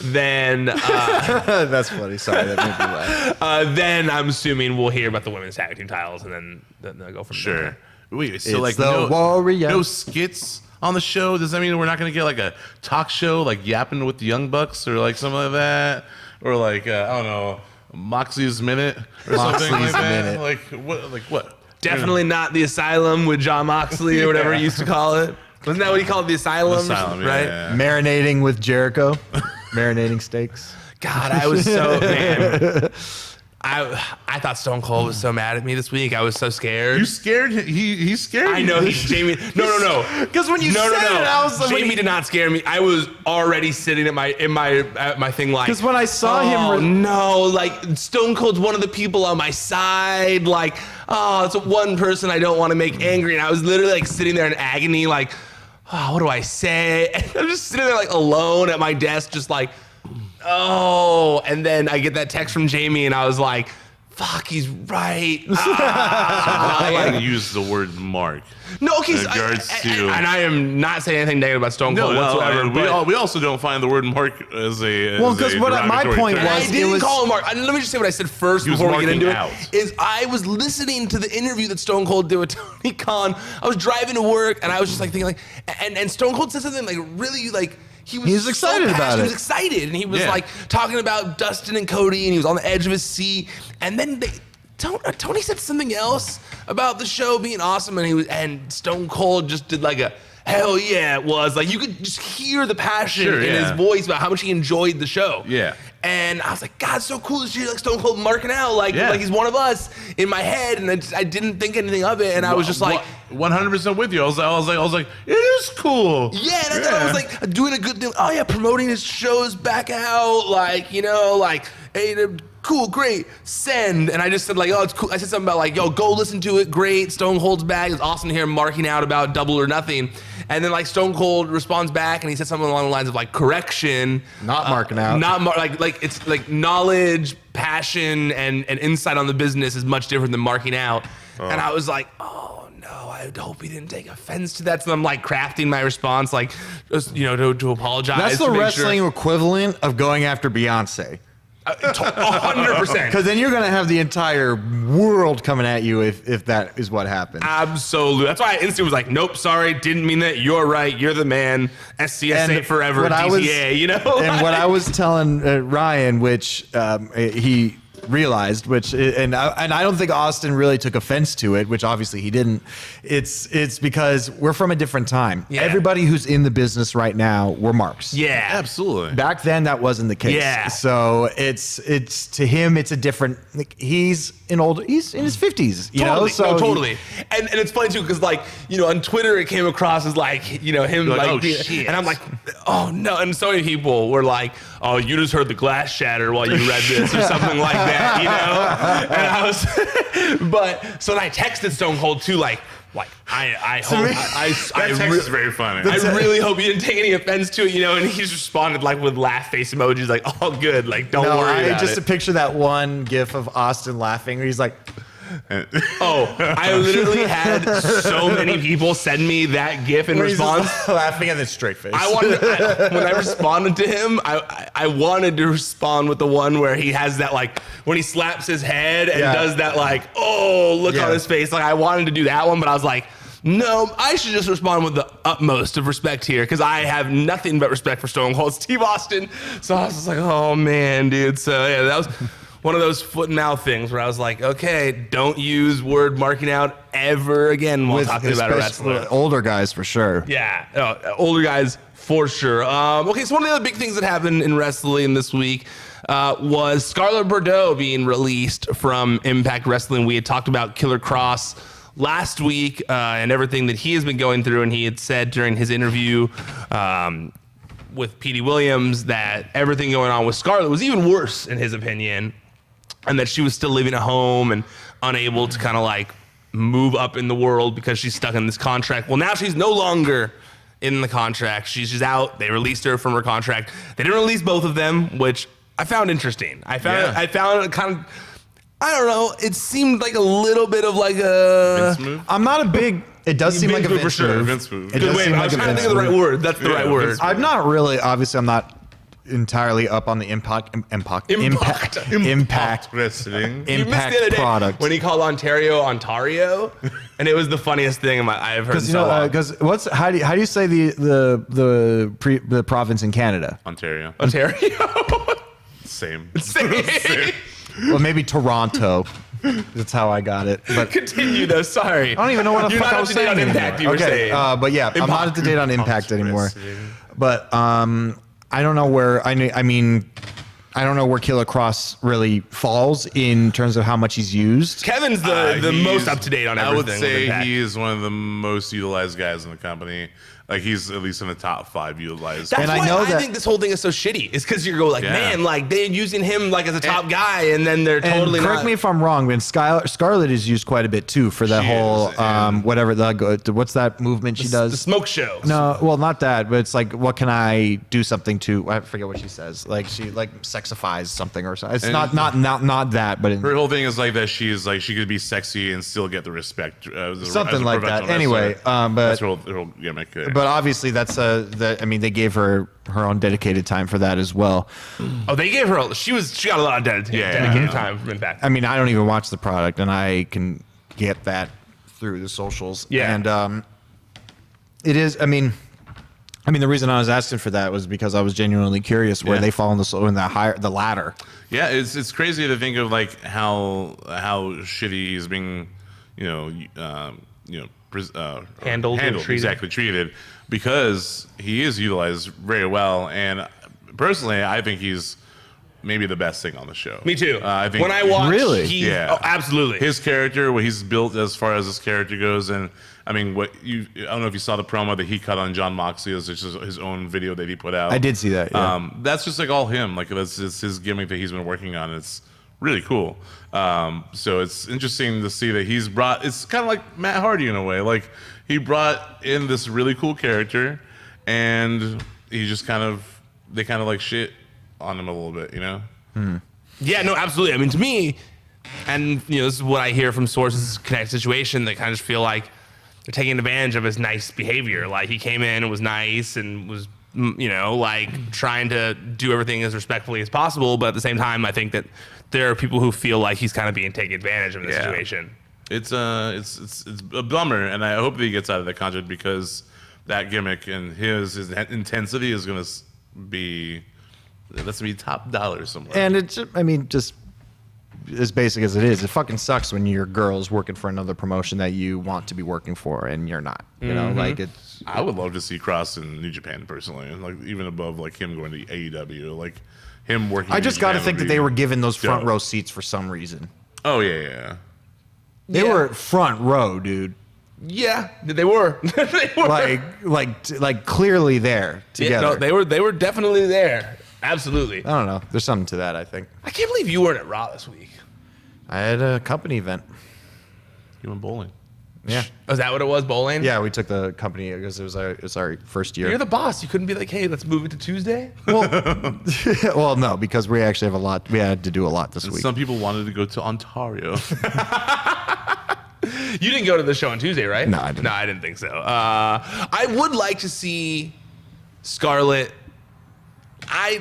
then That's funny. Sorry, that made me laugh. then I'm assuming we'll hear about the women's tag team titles, and then they'll go from sure. there. Wait, so It's the Warrior. no skits on the show? Does that mean we're not going to get a talk show yapping with the Young Bucks or something like that? Or I don't know, Moxley's Minute or something like Moxley's that? Minute. What? Definitely not the Asylum with John Moxley or whatever he used to call it. Wasn't that what he called it, the Asylum? Asylum, right? yeah. Marinating with Jericho. Marinating steaks. God, I was so man. I thought Stone Cold was so mad at me this week. I was so scared. You scared him? He's scared. I know Jamie. No. Because when you said it, I was like, Jamie did not scare me. I was already sitting at my thing like. Because when I saw him, no, Stone Cold's one of the people on my side. It's one person I don't want to make angry, and I was literally sitting there in agony, what do I say? And I'm just sitting there alone at my desk, just and then I get that text from Jamie, and I was like, fuck, he's right. I like to use the word mark. No, okay, In regards to- and I am not saying anything negative about Stone Cold whatsoever. But we also don't find the word mark as a Well, 'cause what my derogatory point term. I was- didn't was- call him Mark. Let me just say what I said first He was before we get marking into out. it. Is I was listening to the interview that Stone Cold did with Tony Khan. I was driving to work, and I was just thinking and Stone Cold said something really he was He's excited so about passionate. it. He was excited, and he was Yeah. talking about Dustin and Cody, and he was on the edge of his seat. And then Tony said something else about the show being awesome, and Stone Cold just did a hell yeah it was. You could just hear the passion Sure, in his yeah. voice about how much he enjoyed the show. Yeah. And I was like, God, it's so cool to hear Stone Cold marking out Yeah. he's one of us in my head, and I didn't think anything of it, and I was just 100% with you. I was like, it is cool. yeah, and I thought I was doing a good thing. Oh yeah, promoting his shows back out, cool, great, send. And I just said like, oh, it's cool. I said something about like, yo, go listen to it, great. Stone Cold's back. It's awesome to hear him marking out about Double or Nothing. And then like Stone Cold responds back and he said something along the lines of like correction. Not marking out. Like it's like knowledge, passion, and insight on the business is much different than marking out. And I was like, oh no, I hope he didn't take offense to that. So I'm like crafting my response, like just, to apologize. That's the to make wrestling sure. equivalent of going after Beyonce. 100%. Because then you're going to have the entire world coming at you if that is what happens. Absolutely. That's why I instantly was like, nope, sorry, didn't mean that. You're right. You're the man. SCSA forever. DTA, And what I was telling Ryan, which he realized, and I don't think Austin really took offense to it, which obviously he didn't. It's because we're from a different time. Yeah. Everybody who's in the business right now were marks. Yeah. Absolutely. Back then, that wasn't the case. Yeah. So it's to him, it's a different. Like, he's in his 50s. Totally. So totally. And it's funny too because like on Twitter it came across as like him like, like oh, shit. and I'm like, oh no. And so many people were like, oh, you just heard the glass shatter while you read this or something like that. And I was, but so then I texted Stone Cold too, like I hope That text is very funny. I really hope you didn't take any offense to it, and he just responded like with laugh face emojis, like all good, like don't worry about just it. to picture that one gif of Austin laughing where he's like, Oh, I literally had so many people send me that gif in where he's response. just laughing at his straight face. When I responded to him, I wanted to respond with the one where he has that like when he slaps his head and does that like look on his face. Like I wanted to do that one, but I was like, no, I should just respond with the utmost of respect here because I have nothing but respect for Stone Cold Steve Austin. So I was just like, oh man, dude. So yeah, that was one of those foot and mouth things where I was like, okay, don't use word marking out ever again while talking about a wrestler. Older guys for sure. Yeah, older guys for sure. Okay, so one of the other big things that happened in wrestling this week was Scarlett Bordeaux being released from Impact Wrestling. We had talked about Killer Cross last week and everything that he has been going through, and he had said during his interview with Petey Williams that everything going on with Scarlett was even worse in his opinion, and that she was still living at home and unable to kind of like move up in the world because she's stuck in this contract. Well, now she's no longer in the contract. She's just out. They released her from her contract. They didn't release both of them, which I found interesting. I found it kind of, I don't know. It seemed like a little bit of like a Vince move? I'm not a big. It does seem like a move Vince for sure. move. Vince move. It does Wait, seem I like was a trying to Vince think of the right move. word. That's the right word. Vince I'm not really. Obviously, I'm not entirely up on the impact Wrestling. You missed the other day product. when he called Ontario, and it was the funniest thing I've heard in so long. Because how do you say the province in Canada? Ontario. Ontario. Same. Same. Well, maybe Toronto. That's how I got it. But Continue though. Sorry. I don't even know what the You're fuck not I up was to date saying on Impact. You were okay, saying. but yeah, I'm not up to date on Impact anymore. But I don't know where. I mean, I don't know where Killer Cross really falls in terms of how much he's used. Kevin's the most up to date on everything. I would with say Impact. he is one of the most utilized guys in the company. Like he's at least in the top 5 utilized. That's And why I know that- think this whole thing is so shitty. It's because you're going like, Yeah. man, like they're using him like as a top guy, and then they're And totally correct not. me if I'm wrong, but Scarlett is used quite a bit too for that She whole is, and- whatever what's that movement she does? the smoke show. No, well, not that, but it's like, what can I do something to? I forget what she says. Like she sexifies something or something. It's And- not that, but Her whole thing is like that she is like she could be sexy and still get the respect. As a something like that. professional Anyway, wrestler. that's but her whole gimmick. but obviously that's I mean, they gave her own dedicated time for that as well. Oh, they gave her. She got a lot of dedicated time from Impact. I mean, I don't even watch the product, and I can get that through the socials. Yeah. And it is. I mean, the reason I was asking for that was because I was genuinely curious where Yeah. they fall in the ladder. Yeah, it's crazy to think of like how shitty he's being, Handled and treated. exactly treated, because he is utilized very well, and personally, I think he's maybe the best thing on the show. Me too. I think when I watch, Really? Yeah. oh, absolutely. his character, what he's built as far as his character goes, and I mean, I don't know if you saw the promo that he cut on John Moxley. It was just his own video that he put out. I did see that. Yeah. That's just like all him. Like it's his gimmick that he's been working on. It's really cool. So it's interesting to see that he's brought. It's kind of like Matt Hardy in a way. Like he brought in this really cool character, and he just they kind of like shit on him a little bit, you know? Yeah, no, absolutely. I mean, to me, and this is what I hear from sources connected situation. They kind of just feel like they're taking advantage of his nice behavior. Like he came in and was nice and was, like trying to do everything as respectfully as possible. But at the same time, I think that there are people who feel like he's kind of being taken advantage of in the situation. It's a bummer, and I hope that he gets out of that contract because that gimmick and his intensity is going to be top dollar somewhere. And it's, I mean, just as basic as it is, it fucking sucks when your girl's working for another promotion that you want to be working for and you're not. You know, like it's. I would love to see Cross in New Japan personally, like even above like him going to AEW, like him working. I just got to think that they were given those front row seats for some reason. Oh yeah. They were front row, dude. Yeah, they were. They were like clearly there together. Yeah, no, they were definitely there. Absolutely. I don't know. There's something to that, I think. I can't believe you weren't at Raw this week. I had a company event. You went bowling. Yeah. Oh, is that what it was, bowling? Yeah, we took the company because it was our first year. You're the boss. You couldn't be like, hey, let's move it to Tuesday? Well, no, because we actually have a lot. We had to do a lot this week. Some people wanted to go to Ontario. You didn't go to the show on Tuesday, right? No, I didn't. No, I didn't think so. I would like to see Scarlett. I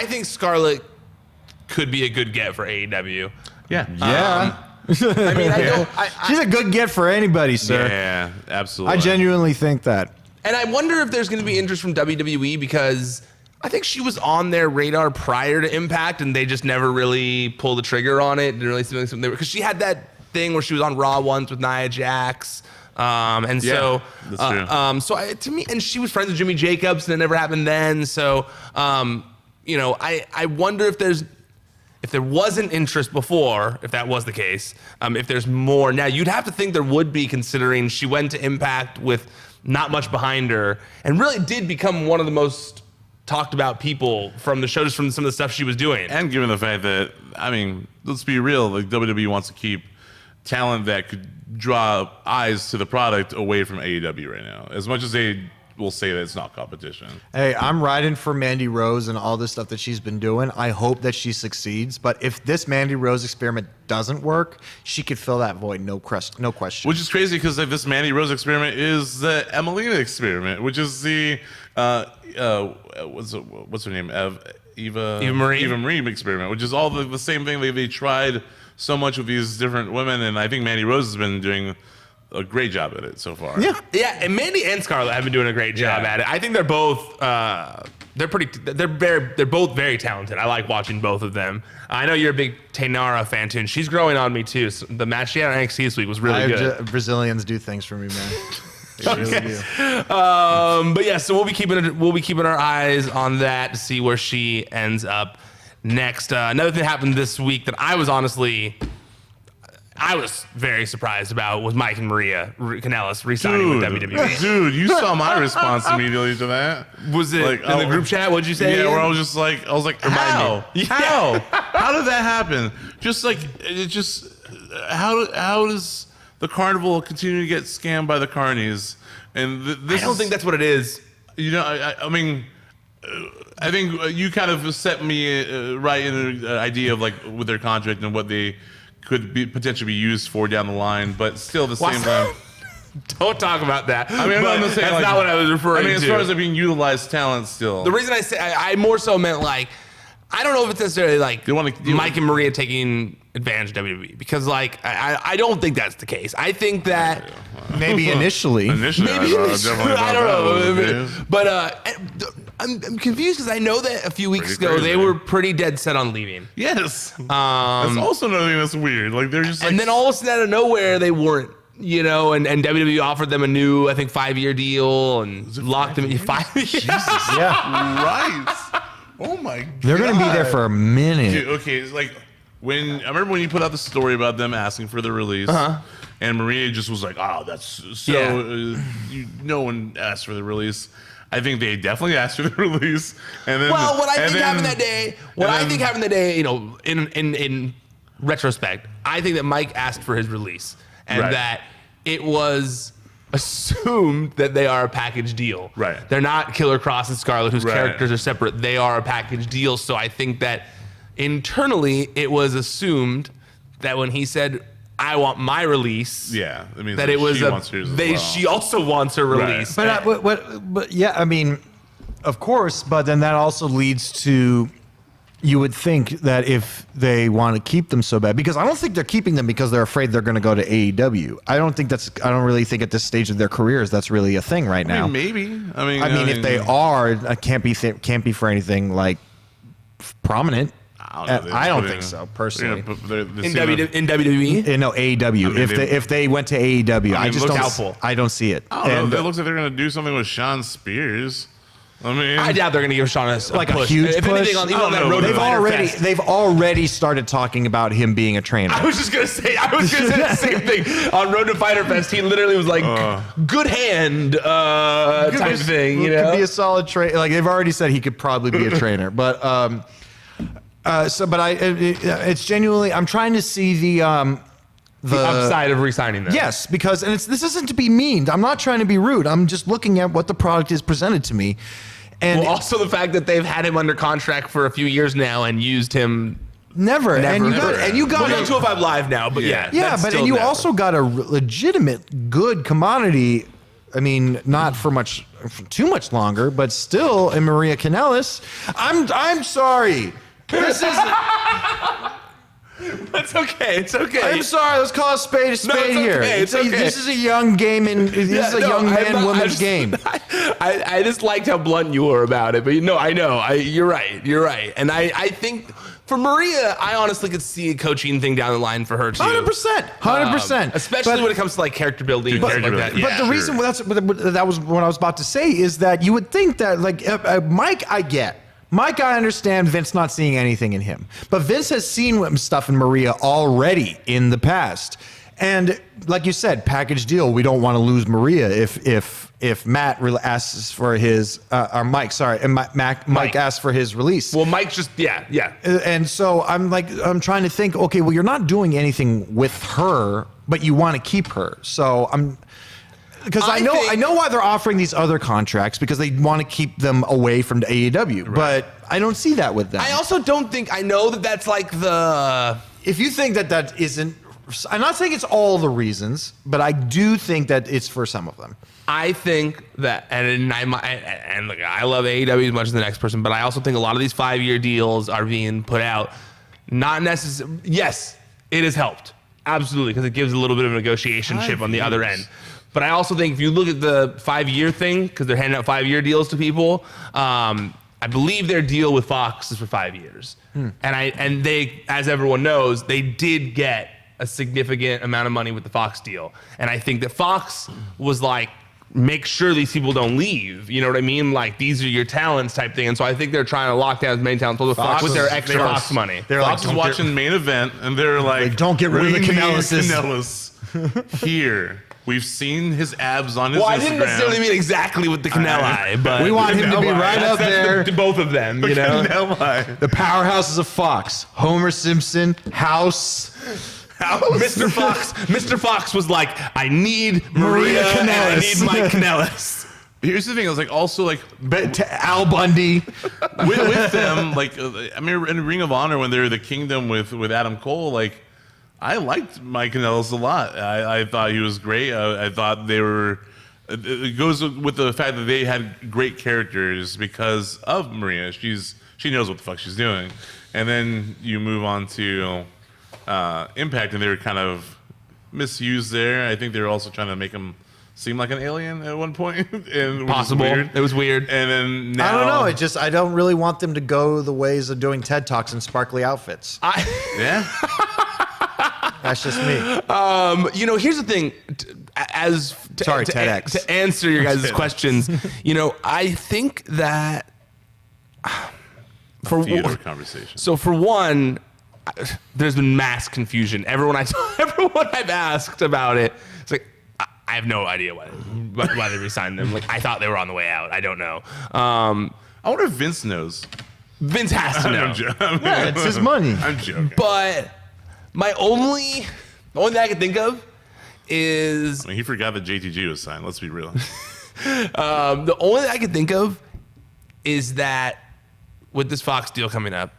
think Scarlett could be a good get for AEW. Yeah. Yeah. I mean, I don't. She's a good get for anybody, sir. Yeah, absolutely. I genuinely think that. And I wonder if there's going to be interest from WWE because I think she was on their radar prior to Impact, and they just never really pulled the trigger on it. Didn't really see something because she had that thing where she was on Raw once with Nia Jax. That's true. To me, and she was friends with Jimmy Jacobs, and it never happened then. So, I wonder if there wasn't interest before, if that was the case, if there's more now. You'd have to think there would be, considering she went to Impact with not much behind her, and really did become one of the most talked about people from the show, just from some of the stuff she was doing. And given the fact that, I mean, let's be real, like WWE wants to keep talent that could draw eyes to the product away from AEW right now. As much as they will say that it's not competition. Hey, I'm riding for Mandy Rose and all this stuff that she's been doing. I hope that she succeeds. But if this Mandy Rose experiment doesn't work, she could fill that void, no question. Which is crazy because like, this Mandy Rose experiment is the Emelina experiment, which is the what's her name? Eva Marie experiment, which is all the same thing. They tried so much with these different women, and I think Mandy Rose has been doing a great job at it so far. Yeah, and Mandy and Scarlett have been doing a great job at it. I think they're both they're both very talented. I like watching both of them. I know you're a big Tainara fan too, and she's growing on me too. So the match she had on NXT this week was really good. Brazilians do things for me, man. They really do. But yeah, so we'll be keeping our eyes on that to see where she ends up next. Another thing that happened this week that I was very surprised about was Mike and Maria Kanellis re-signing with WWE. Dude, you saw my response immediately to that. Was it like, in the group chat? What'd you say? Yeah, where I was like, how? How? How did that happen? How does the carnival continue to get scammed by the carnies? And this I don't think that's what it is. You know, I mean, I think you kind of set me right in an idea of like with their contract and what they could be potentially be used for down the line, but still at the same time. Don't talk about that. I mean, I'm not saying that's not what I was referring to. I mean, as far as it being utilized talent still. The reason I say I more so meant like, I don't know if it's necessarily like Mike and Maria taking advantage of WWE because like I don't think that's the case. I think that maybe initially. I don't know. But I'm confused because I know that a few weeks ago they were pretty dead set on leaving. Yes. That's also another thing that's weird. Like they're just like, and then all of a sudden out of nowhere they weren't. You know, and WWE offered them a new, I think, 5-year deal and locked them in 5 years. Jesus. Yeah. Right. Oh my God. They're going to be there for a minute. Dude, okay, it's like I remember when you put out the story about them asking for the release, and Maria just was like, "Oh, that's so." No one asked for the release. I think they definitely asked for the release. And then, what I think happened that day, you know, in retrospect, I think that Mike asked for his release and that it was assumed that they are a package deal. Right. They're not Killer Cross and Scarlett, whose characters are separate. They are a package deal. So I think that internally it was assumed that when he said, I want my release. Yeah, I mean, that it was wants hers as well. she also wants her release. But yeah, I mean, of course, but then that also leads to, you would think that if they want to keep them so bad, because I don't think they're keeping them because they're afraid they're going to go to AEW. I don't really think at this stage of their careers that's really a thing right now. I mean, maybe. I mean, if they are, it can't be for anything like prominent. I don't think so, personally. In WWE? No, AEW. If they went to AEW, I just don't. doubtful. I don't see it. I don't know. It looks like they're going to do something with Shawn Spears. I mean, I doubt they're going to give Shawn a push. Huge if push. Anything on that road they've already started talking about him being a trainer. I was going to say the same thing. On Road to Fighter Fest, he literally was like, good hand type of thing. You know? Could be a solid trainer. Like, they've already said he could probably be a trainer. But it's genuinely, I'm trying to see the upside of re-signing them. Yes, because this isn't to be mean. I'm not trying to be rude. I'm just looking at what the product is presented to me. And also the fact that they've had him under contract for a few years now and used him never. And you got we're on 205 Live now, but you also got a legitimate good commodity. I mean, not for too much longer, but still in Maria Kanellis. I'm sorry. This is. It's okay. It's okay. I'm sorry. Let's call a spade here. It's okay. This is a young game, and this is a young man-woman's game. I just liked how blunt you were about it, but I know. You're right. And I think for Maria, I honestly could see a coaching thing down the line for her too. 100%. Especially when it comes to like character building and character like that. But the reason that was what I was about to say is that you would think that Mike, I get. Mike, I understand Vince not seeing anything in him. But Vince has seen stuff in Maria already in the past. And like you said, package deal, we don't want to lose Maria if Matt asks for his, or Mike, sorry, and Mike asks for his release. Well, Mike just, yeah. And so I'm trying to think, okay, well, you're not doing anything with her, but you want to keep her. So because I know why they're offering these other contracts, because they want to keep them away from the AEW. Right. But I don't see that with them. I also don't think, I know that's like if you think that isn't, I'm not saying it's all the reasons, but I do think that it's for some of them. I think that, and look, I love AEW as much as the next person, but I also think a lot of these 5-year deals are being put out, not necessarily. Yes, it has helped. Absolutely, because it gives a little bit of a negotiation chip on the other end. But I also think if you look at the 5-year thing, because they're handing out 5-year deals to people, I believe their deal with Fox is for 5 years. And they, as everyone knows, they did get a significant amount of money with the Fox deal. And I think that Fox was like, make sure these people don't leave. You know what I mean? Like, these are your talents type thing. And so I think they're trying to lock down as many talents with their extra Fox money. Fox is watching Main Event, and they're like, don't get rid of the Kanellis here. We've seen his abs on his Instagram. I didn't necessarily mean exactly with the Canelli, but we want him to be right up there. Both of them, you know? The powerhouses of Fox. Homer Simpson, House. Mr. Fox was like, I need Maria Kanellis. I need Mike Kanellis. Here's the thing. I was like, also like Al Bundy with them. Like, I mean, in Ring of Honor when they were the Kingdom with Adam Cole, like, I liked Mike Kanellis a lot. I thought he was great. I thought they were. It goes with the fact that they had great characters because of Maria. She knows what the fuck she's doing. And then you move on to Impact, and they were kind of misused there. I think they were also trying to make him seem like an alien at one point. And possible. It was weird. And then now, I don't know. I don't really want them to go the ways of doing TED Talks in sparkly outfits. Yeah. That's just me. Here's the thing. TEDx. To answer your guys' questions, I think that for conversation. So for one, there's been mass confusion. Everyone I've asked about it, it's like, I have no idea why they resigned them. Like, I thought they were on the way out. I don't know. I wonder if Vince knows. Vince has to know. It's his money. I'm joking. But The only thing I can think of is I mean, he forgot that JTG was signed. Let's be real. the only thing I can think of is that with this Fox deal coming up,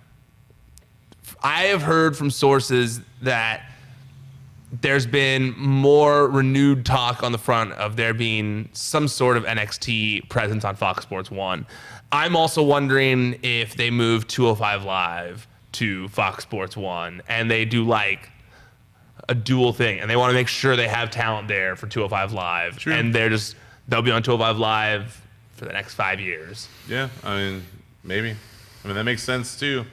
I have heard from sources that there's been more renewed talk on the front of there being some sort of NXT presence on Fox Sports 1. I'm also wondering if they move 205 Live to Fox Sports 1 and they do like a dual thing and they want to make sure they have talent there for 205 Live. True. And they'll be on 205 Live for the next 5 years. Yeah, I mean, maybe. I mean, that makes sense too,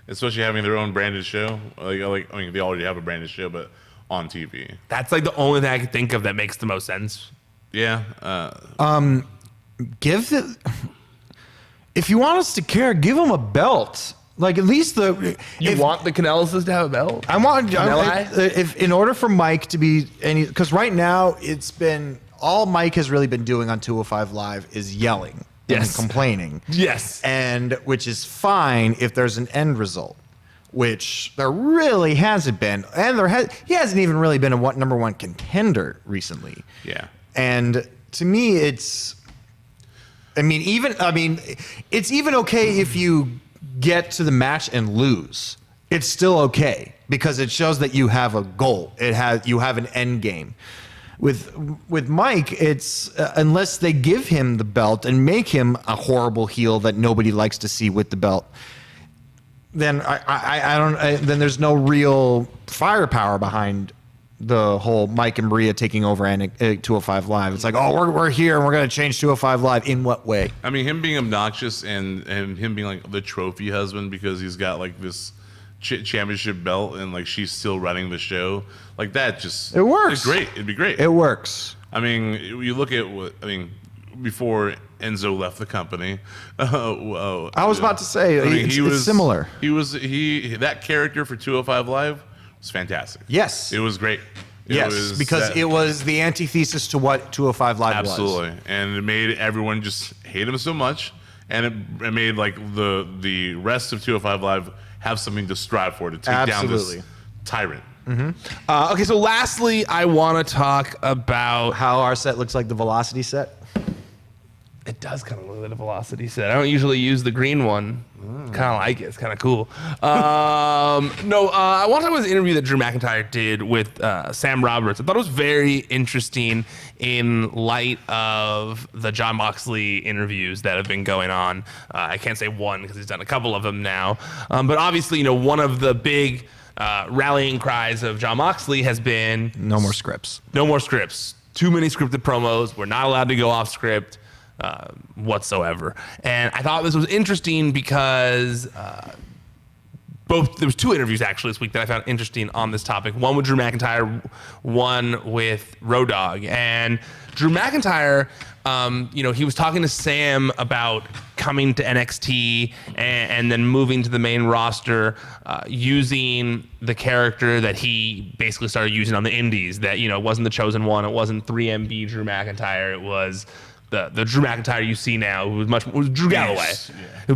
especially having their own branded show. I mean, they already have a branded show, but on TV. That's like the only thing I can think of that makes the most sense. Yeah. If you want us to care, give them a belt. Like at least You want the Kanellis to have a belt? I want Kanelli? if in order for Mike to be because right now it's been all Mike has really been doing on 205 Live is yelling and complaining. Yes. And which is fine if there's an end result, which there really hasn't been. And he hasn't even really been a number one contender recently. Yeah. And to me, it's even okay if you get to the match and lose. It's still okay because it shows that you have a goal. You have an end game. With Mike, it's unless they give him the belt and make him a horrible heel that nobody likes to see with the belt, then then there's no real firepower behind the whole Mike and Maria taking over 205 Live. It's like, oh, we're here and we're going to change 205 Live. In what way? I mean, him being obnoxious and him being like the trophy husband because he's got like this championship belt and like she's still running the show. Like that just... It works. It's great. It'd be great. It works. I mean, you look at before Enzo left the company. I was about to say, it's similar. That character for 205 Live was fantastic. Yes. It was great. It was the antithesis to what 205 Live was. Absolutely. And it made everyone just hate him so much. And it made like the rest of 205 Live have something to strive for, to take down this tyrant. Mm-hmm. Okay, so lastly, I want to talk about how our set looks like the Velocity set. It does kind of look like a Velocity set. I don't usually use the green one. Kind of like it. It's kind of cool. I want to talk about this interview that Drew McIntyre did with Sam Roberts. I thought it was very interesting in light of the Jon Moxley interviews that have been going on. I can't say one because he's done a couple of them now. But obviously, one of the big rallying cries of Jon Moxley has been... No more scripts. No more scripts. Too many scripted promos. We're not allowed to go off script. Whatsoever. And I thought this was interesting because there was two interviews actually this week that I found interesting on this topic. One with Drew McIntyre, one with Road Dogg. And Drew McIntyre, he was talking to Sam about coming to NXT and then moving to the main roster, using the character that he basically started using on the indies. That it wasn't the Chosen One, it wasn't 3MB Drew McIntyre, it was the Drew McIntyre you see now, who was Drew Galloway.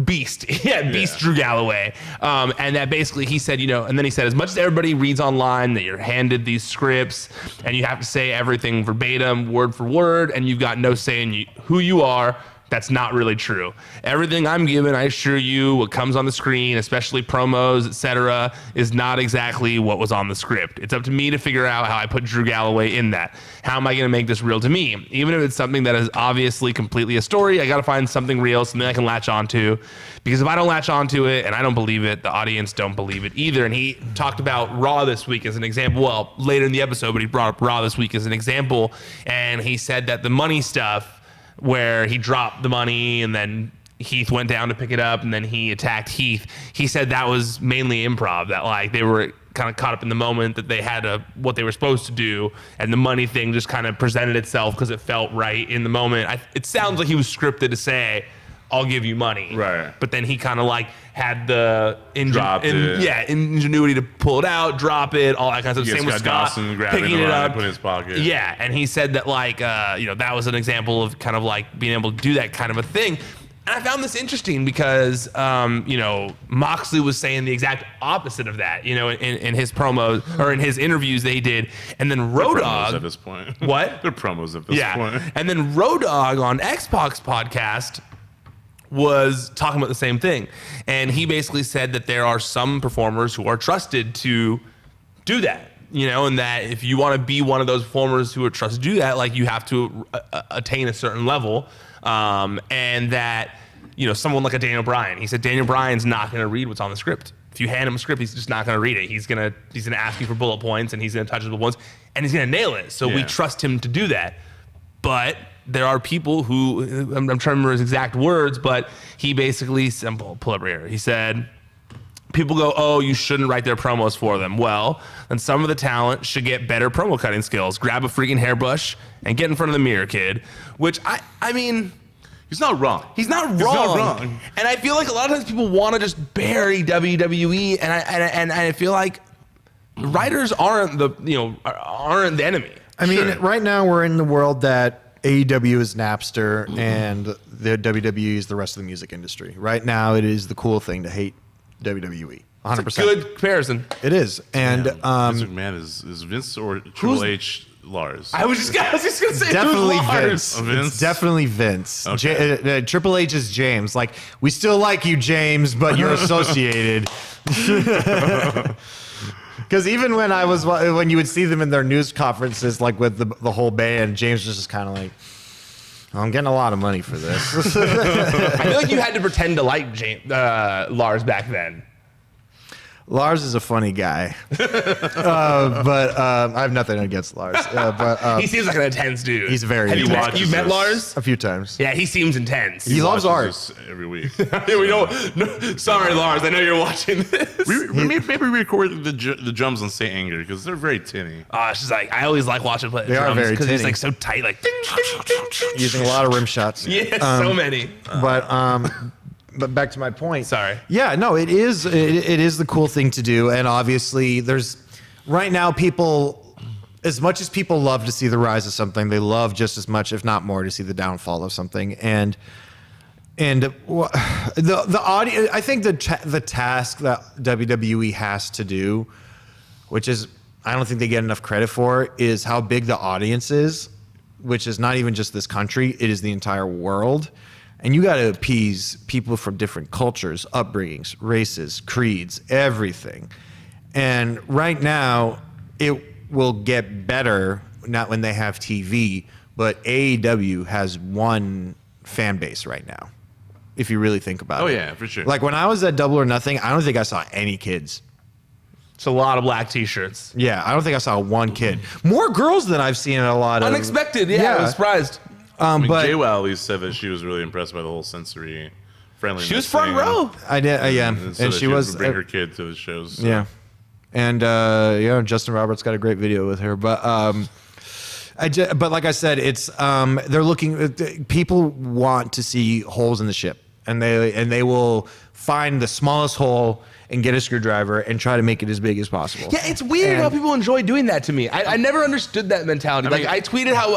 Beast. Beast Drew Galloway. And that basically he said, and then he said, as much as everybody reads online that you're handed these scripts and you have to say everything verbatim, word for word, and you've got no say in who you are, that's not really true. Everything I'm given, I assure you, what comes on the screen, especially promos, etc., is not exactly what was on the script. It's up to me to figure out how I put Drew Galloway in that. How am I going to make this real to me? Even if it's something that is obviously completely a story, I got to find something real, something I can latch onto. Because if I don't latch onto it and I don't believe it, the audience don't believe it either. And he talked about Raw this week as an example. Well, later in the episode, but he brought up Raw this week as an example. And he said that the money stuff, where he dropped the money and then Heath went down to pick it up and then he attacked Heath. He said that was mainly improv, that like they were kind of caught up in the moment, that they had what they were supposed to do, and the money thing just kind of presented itself because it felt right in the moment. It sounds like he was scripted to say, I'll give you money. Right. But then he kind of like had the ingenuity to pull it out, drop it, all that kind of stuff. Same with Scott Dawson grabbing picking it up, put in his pocket. Yeah, and he said that like that was an example of kind of like being able to do that kind of a thing. And I found this interesting because, Moxley was saying the exact opposite of that, in his promos or in his interviews they did. And then Road Dogg. At this point. What? They're promos at this point. And then Road Dogg on Xbox podcast was talking about the same thing. And he basically said that there are some performers who are trusted to do that. And that if you want to be one of those performers who are trusted to do that, like you have to attain a certain level. And that, someone like a Daniel Bryan, he said Daniel Bryan's not going to read what's on the script. If you hand him a script, he's just not going to read it. He's going to ask you for bullet points, and he's going to touch the bullet points, and he's going to nail it. So we trust him to do that. But there are people who, I'm trying to remember his exact words, but he basically, pull up right here. He said, people go, oh, you shouldn't write their promos for them. Well, then some of the talent should get better promo cutting skills. Grab a freaking hairbrush and get in front of the mirror, kid. Which, I mean... He's not wrong. He's not wrong. And I feel like a lot of times people want to just bury WWE, and I feel like writers aren't the enemy. I mean, right now we're in the world that AEW is Napster and the WWE is the rest of the music industry. Right now, it is the cool thing to hate WWE. 100%. It's a good comparison. It is. And Vince McMahon is Vince or Triple H Lars? I was just gonna say definitely Lars. Vince. It's definitely Vince. Okay. Triple H is James. Like, we still like you, James, but you're associated. Because even when you would see them in their news conferences, like with the whole band, James was just kind of like, I'm getting a lot of money for this. I feel like you had to pretend to like Lars back then. Lars is a funny guy, but I have nothing against Lars. He seems like an intense dude. He's very. Have intense. you met Lars? A few times. Yeah, he seems intense. He loves art every week. We don't. No, sorry, Lars. I know you're watching this. Maybe record the drums on Saint Anger because they're very tinny. It's just like I always like watching play. They are very because he's tinny. like so tight, like ding, ding, ding, ding. Using a lot of rim shots. Yeah, so many. But back to my point. Sorry. Yeah, no, it is the cool thing to do, and obviously there's right now people, as much as people love to see the rise of something, they love just as much, if not more, to see the downfall of something. And the audience, I think the task that WWE has to do, which is I don't think they get enough credit for, is how big the audience is, which is not even just this country, it is the entire world. And you got to appease people from different cultures, upbringings, races, creeds, everything. And right now, it will get better, not when they have TV, but AEW has one fan base right now, if you really think about it. Oh, yeah, for sure. Like when I was at Double or Nothing, I don't think I saw any kids. It's a lot of black T-shirts. Yeah, I don't think I saw one kid. More girls than I've seen in a lot of... Unexpected, yeah. I was surprised. But But JWoww at least said that she was really impressed by the whole sensory friendliness. She was front thing. row. I did, yeah. And, so And that she was... would bring her kid to the shows. So. Yeah. And, Justin Roberts got a great video with her. But but like I said, it's they're looking... People want to see holes in the ship. And they will find the smallest hole and get a screwdriver and try to make it as big as possible. Yeah, it's weird how people enjoy doing that to me. I never understood that mentality. I tweeted how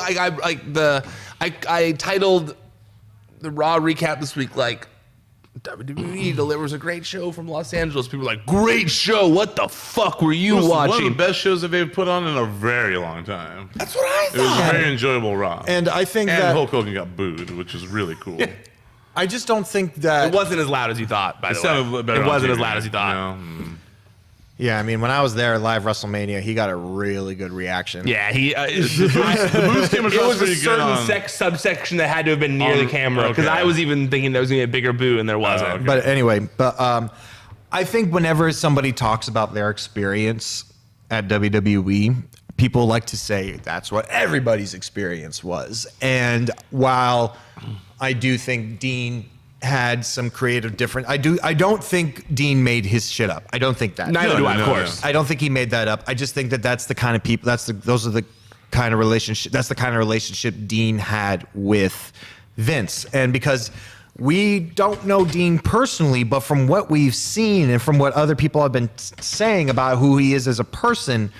I titled the Raw recap this week like WWE delivers a great show from Los Angeles. People were like, great show. What the fuck were you watching? One of the best shows that they've put on in a very long time. That's what I It was thought. a very enjoyable Raw. And I think and that... Hulk Hogan got booed, which is really cool. I just don't think that... It wasn't as loud as you thought, by the sounded way. better It on wasn't TV, as loud as you thought. Yeah, I mean, when I was there live WrestleMania, he got a really good reaction. Yeah, the booze came it across was a pretty good certain on... subsection that had to have been near the camera because okay. I was even thinking there was going to be a bigger boo and there wasn't. okay. But anyway, I think whenever somebody talks about their experience at WWE, people like to say that's what everybody's experience was. And while I do think Dean had some creative difference, I don't think Dean made his shit up. I don't think that. Neither do I, of course. I don't think he made that up. I just think that that's the kind of people. Those are the kind of relationship. That's the kind of relationship Dean had with Vince, and because we don't know Dean personally, but from what we've seen and from what other people have been saying about who he is as a person,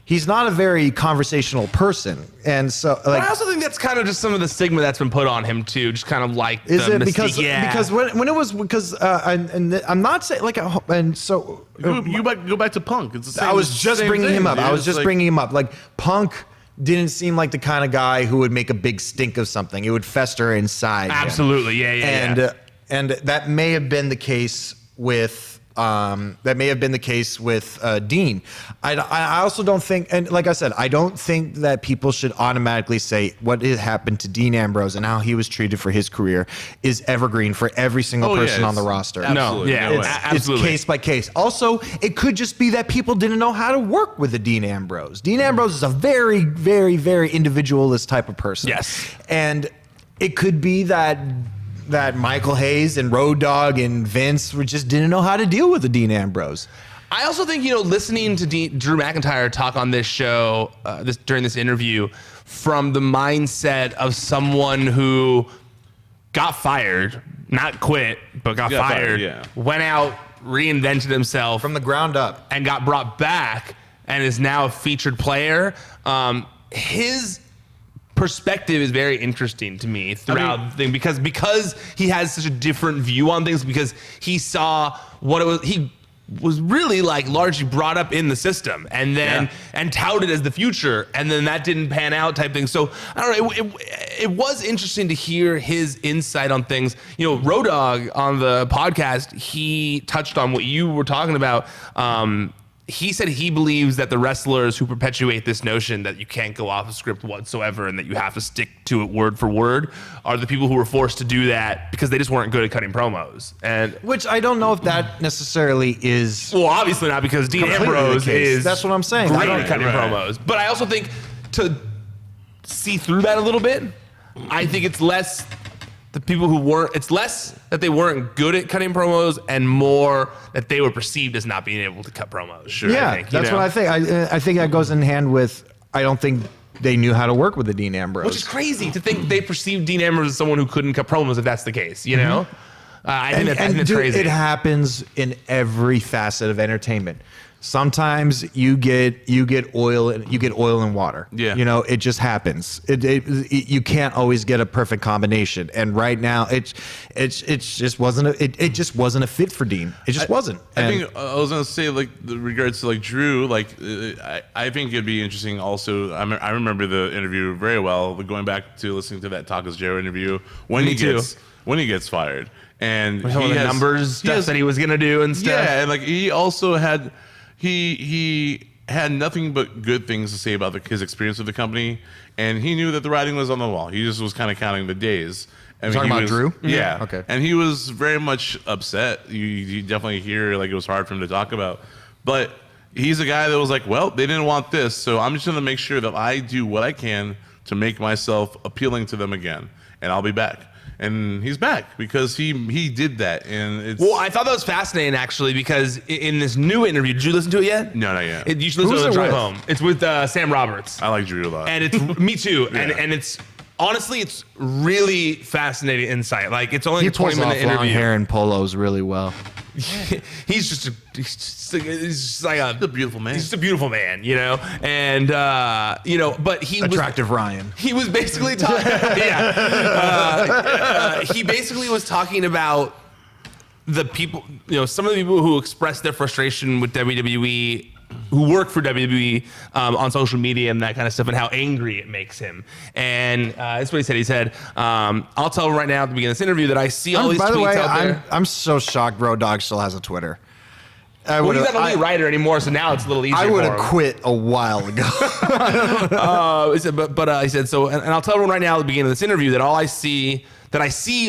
he's not a very conversational person. And so, But I also think that's kind of just some of the stigma that's been put on him too. Just kind of like is the it mystique. because when it was because and I'm not saying like and so Go back to Punk. It's the same. I was just bringing him up. Dude. I was just It's bringing him up. Like Punk didn't seem like the kind of guy who would make a big stink of something. It would fester inside him. Absolutely, yeah. And that may have been the case with Dean. I also don't think, and like I said, I don't think that people should automatically say what had happened to Dean Ambrose and how he was treated for his career is evergreen for every single person on the roster. Absolutely. It's case by case. Also, it could just be that people didn't know how to work with a Dean Ambrose. Dean Ambrose is a very, very, very individualist type of person. Yes. And it could be that Michael Hayes and Road Dogg and Vince just didn't know how to deal with a Dean Ambrose. I also think, listening to Drew McIntyre talk on this show during this interview from the mindset of someone who got fired, not quit, but got fired, went out, reinvented himself From the ground up. and got brought back and is now a featured player. His perspective is very interesting to me throughout the thing because he has such a different view on things, because he saw what it was. He was really like largely brought up in the system and then and touted as the future, and then that didn't pan out type thing. So I don't know. It was interesting to hear his insight on things. Road Dogg on the podcast, he touched on what you were talking about. He said he believes that the wrestlers who perpetuate this notion that you can't go off a script whatsoever and that you have to stick to it word for word are the people who were forced to do that because they just weren't good at cutting promos. And Which I don't know if that necessarily is. well, obviously not, because Dean Completely Ambrose the case. is That's what I'm saying. great I at don't- cutting promos. But I also think to see through that a little bit, I think it's less it's less that they weren't good at cutting promos and more that they were perceived as not being able to cut promos. Sure. Yeah, I think, that's what I think. I think that goes in hand with, I don't think they knew how to work with the Dean Ambrose. Which is crazy to think they perceived Dean Ambrose as someone who couldn't cut promos, if that's the case, I think that's dude, crazy. it happens in every facet of entertainment. Sometimes you get oil and water. Yeah. It just happens. You can't always get a perfect combination. And right now, it just wasn't a fit for Dean. It just wasn't. I think I was gonna say, like, regards to like Drew, like I think it'd be interesting. Also, I remember the interview very well. Going back to listening to that Tacos Joe interview when he gets fired, and some of the numbers stuff that he was gonna do and stuff. Yeah, and like he also had. He had nothing but good things to say about his experience with the company, and he knew that the writing was on the wall. He just was kind of counting the days. Talking about Drew? Yeah. Okay. And he was very much upset. You definitely hear like it was hard for him to talk about. But he's a guy that was like, well, they didn't want this, so I'm just going to make sure that I do what I can to make myself appealing to them again, and I'll be back. And he's back because he did that. And it's Well, I thought that was fascinating, actually, because in this new interview, did you listen to it yet? No, not yet. You should listen Who's to it on it the drive with? home. It's with Sam Roberts. I like Drew a lot. And it's me too. Yeah. And it's honestly, it's really fascinating insight. Like, it's only he a pulls 20-minute off long interview. hair and polos really well. He's just like a beautiful man. He's just a beautiful man, and but he Attractive Ryan. He was basically talking. He basically was talking about the people, some of the people who express their frustration with WWE, who work for WWE on social media and that kind of stuff, and how angry it makes him. And that's what he said. He said, "I'll tell him right now at the beginning of this interview that I see all these By the tweets way, out there." I'm so shocked Road Dogg still has a Twitter. Well, he's not a lead writer anymore, so now it's a little easier. I would for have him. quit a while ago. He said, but he said, so, and I'll tell everyone right now at the beginning of this interview that I see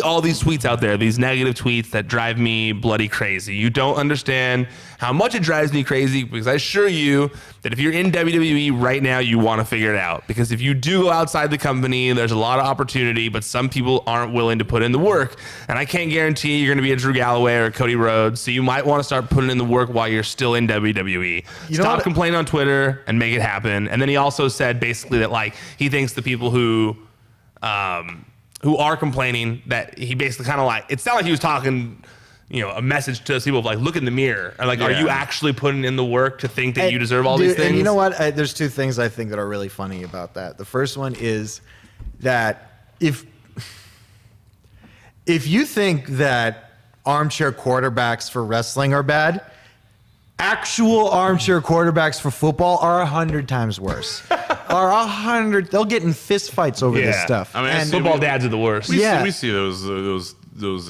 all these tweets out there, these negative tweets that drive me bloody crazy. You don't understand how much it drives me crazy, because I assure you that if you're in WWE right now, you want to figure it out. Because if you do go outside the company, there's a lot of opportunity, but some people aren't willing to put in the work. And I can't guarantee you're going to be a Drew Galloway or a Cody Rhodes, so you might want to start putting in the work while you're still in WWE. Stop complaining on Twitter and make it happen. And then he also said basically that, like, he thinks the people who are complaining, that he basically kind of like, it sounded like he was talking, a message to those people of like, look in the mirror. And like, are you actually putting in the work to think that you deserve all these things? And you know what? There's two things I think that are really funny about that. The first one is that if you think that armchair quarterbacks for wrestling are bad, actual armchair quarterbacks for football are 100 times worse. They'll get in fist fights over this stuff. I mean, and football dads are the worst. We see those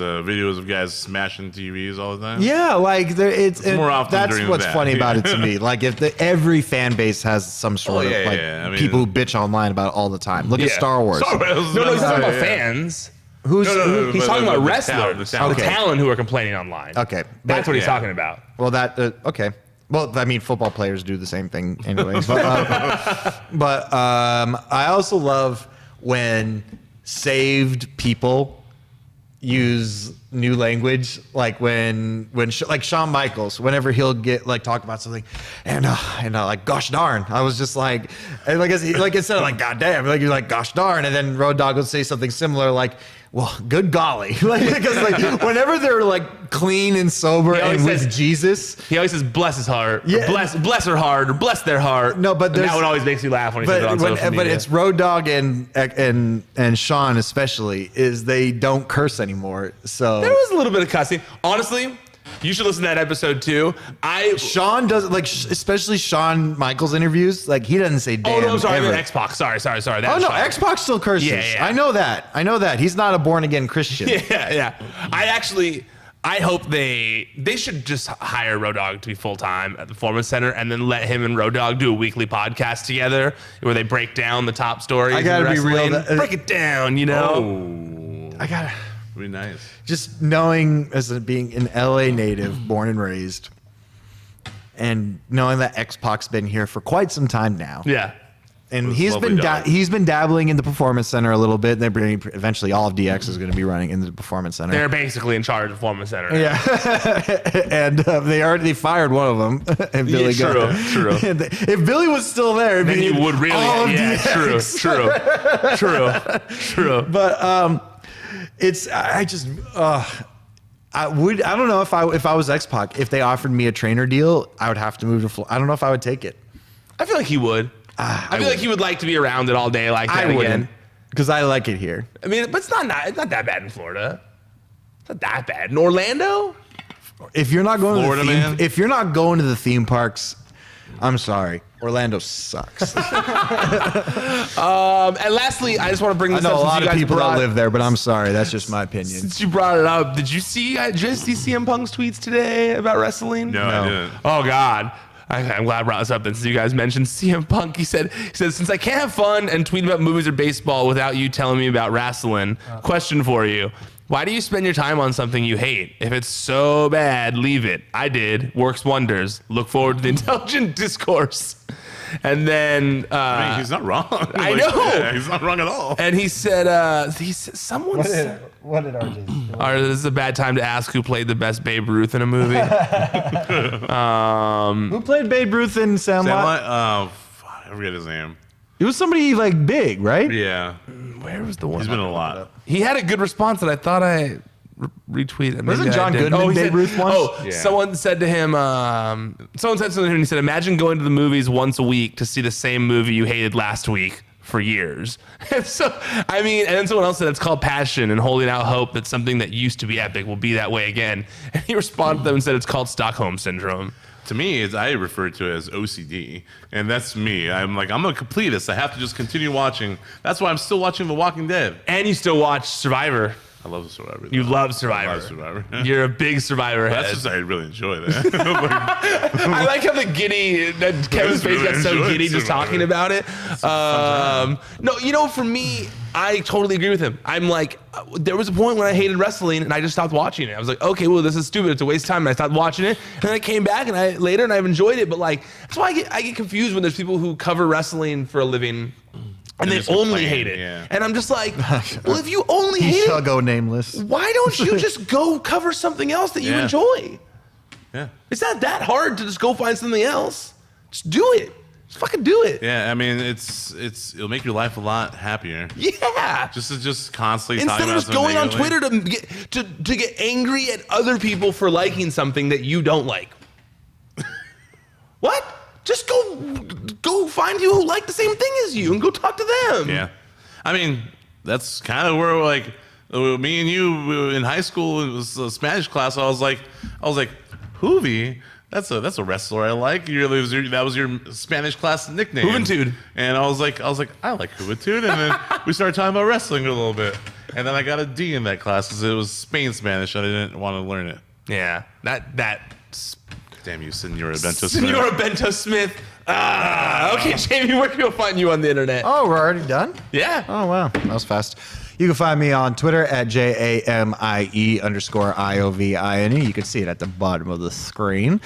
videos of guys smashing TVs all the time. Yeah, like it's more often that's during what's that. funny about it to me. Like if every fan base has some sort of I mean, people who bitch online about it all the time. Look at Star Wars. No, he's talking about fans. He's talking about wrestlers, the talent. the talent who are complaining online. Okay, That's what he's talking about. Well, okay. Well, I mean, football players do the same thing anyway. But I also love when saved people use new language, like when like Shawn Michaels, whenever he'll get like talk about something, and like gosh darn, I was just like, and like instead of like goddamn, like you're like gosh darn, and then Road Dogg will say something similar like, well, good golly, like because like whenever they're like clean and sober and with Jesus, he always says bless his heart, Yeah. bless her heart, or bless their heart. No, but that one always makes me laugh when he says it on social media. But it's Road Dogg and Sean especially is they don't curse anymore. So there was a little bit of cussing. Honestly, you should listen to that episode too. Sean does especially Shawn Michaels interviews. Like he doesn't say damn. Oh no, sorry, I ever. meant X-Pac. Sorry. That's Oh no, Sean. X-Pac still curses. Yeah. I know that. He's not a born again Christian. Yeah. I hope they should just hire Road Dogg to be full time at the Performance Center, and then let him and Road Dogg do a weekly podcast together where they break down the top stories. I gotta in be real. wrestling. Break it down, I gotta. Be nice. Just knowing being an LA native, born and raised, and knowing that X-Pac's been here for quite some time now. Yeah. And With he's lovely been dog. he's been dabbling in the Performance Center a little bit. Eventually, all of DX is going to be running in the Performance Center. They're basically in charge of the Performance Center. Yeah, and they already fired one of them. And Billy true. And if Billy was still there, Then you would really. all of Yeah, DX. true. But I don't know if I was X-Pac, if they offered me a trainer deal, I would have to move to Florida. I don't know if I would take it. I feel like he would. I feel like he would like to be around it all day like that again. Because I like it here. I mean, but it's not that bad in Florida. It's not that bad. In Orlando? If you're not going Florida, to the theme, man. if you're not going to the theme parks, I'm sorry. Orlando sucks. And lastly, I just want to bring I this know up. a lot since of you guys people that brought- live there, but I'm sorry. That's just my opinion. Since you brought it up, did you see CM Punk's tweets today about wrestling? No, I didn't. Oh God. I'm glad I brought this up then, since you guys mentioned CM Punk. He said, since I can't have fun and tweet about movies or baseball without you telling me about wrestling, question for you. Why do you spend your time on something you hate? If it's so bad, leave it. I did. Works wonders. Look forward to the intelligent discourse. And then I mean, he's not wrong. I know. Yeah, he's not wrong at all. And he said, someone said, What did RJ do? this is a bad time to ask who played the best Babe Ruth in a movie. Who played Babe Ruth in Sandlot? I forget his name. It was somebody like big, right? Yeah, Where was the one? he's been in a lot. He had a good response that I thought I retweeted. Wasn't Maybe I John didn't. Goodman he Babe said- Ruth once? Oh, Yeah. someone said to him, someone said something to him and he said, imagine going to the movies once a week to see the same movie you hated last week for years. And so, I mean, and then someone else said it's called passion and holding out hope that something that used to be epic will be that way again. And he responded to them and said it's called Stockholm Syndrome. To me, I refer to it as OCD, and that's me. I'm a completist. I have to just continue watching. That's why I'm still watching The Walking Dead. And you still watch Survivor. I love Survivor. You though. love Survivor. I love Survivor. You're a big Survivor head. That's just I really enjoy that. I like how that Kevin's face got so enjoy giddy just Survivor. talking about it. No, for me, I totally agree with him. I'm like, there was a point when I hated wrestling and I just stopped watching it. I was like, okay, well, this is stupid. It's a waste of time. And I stopped watching it. And then I came back and I've enjoyed it. But like, that's why I get confused when there's people who cover wrestling for a living and they just only complain, hate it. yeah. And I'm just like, well, if you only hate He shall it, go nameless. why don't you just go cover something else that you Yeah. enjoy? Yeah. It's not that hard to just go find something else. Just do it. Just fucking do it. Yeah, I mean, it'll make your life a lot happier. Yeah. Just constantly Instead talking of about just going on something Twitter to get angry at other people for liking something that you don't like. What? Just go find people who like the same thing as you and go talk to them. Yeah, I mean, that's kind of where like me and you in high school, it was a Spanish class. I was like, Hoovy. That's a wrestler I like. That was your Spanish class nickname. Juventud. And I was like, I like Juventud. And then we started talking about wrestling a little bit. And then I got a D in that class because it was Spain Spanish. I didn't want to learn it. Yeah. Damn you, Senora Bento Smith. Senora Bento Smith. Okay, Jamie, where can we find you on the internet? Oh, we're already done? Yeah. Oh, wow. That was fast. You can find me on Twitter at JAMIE_IOVINE. You can see it at the bottom of the screen.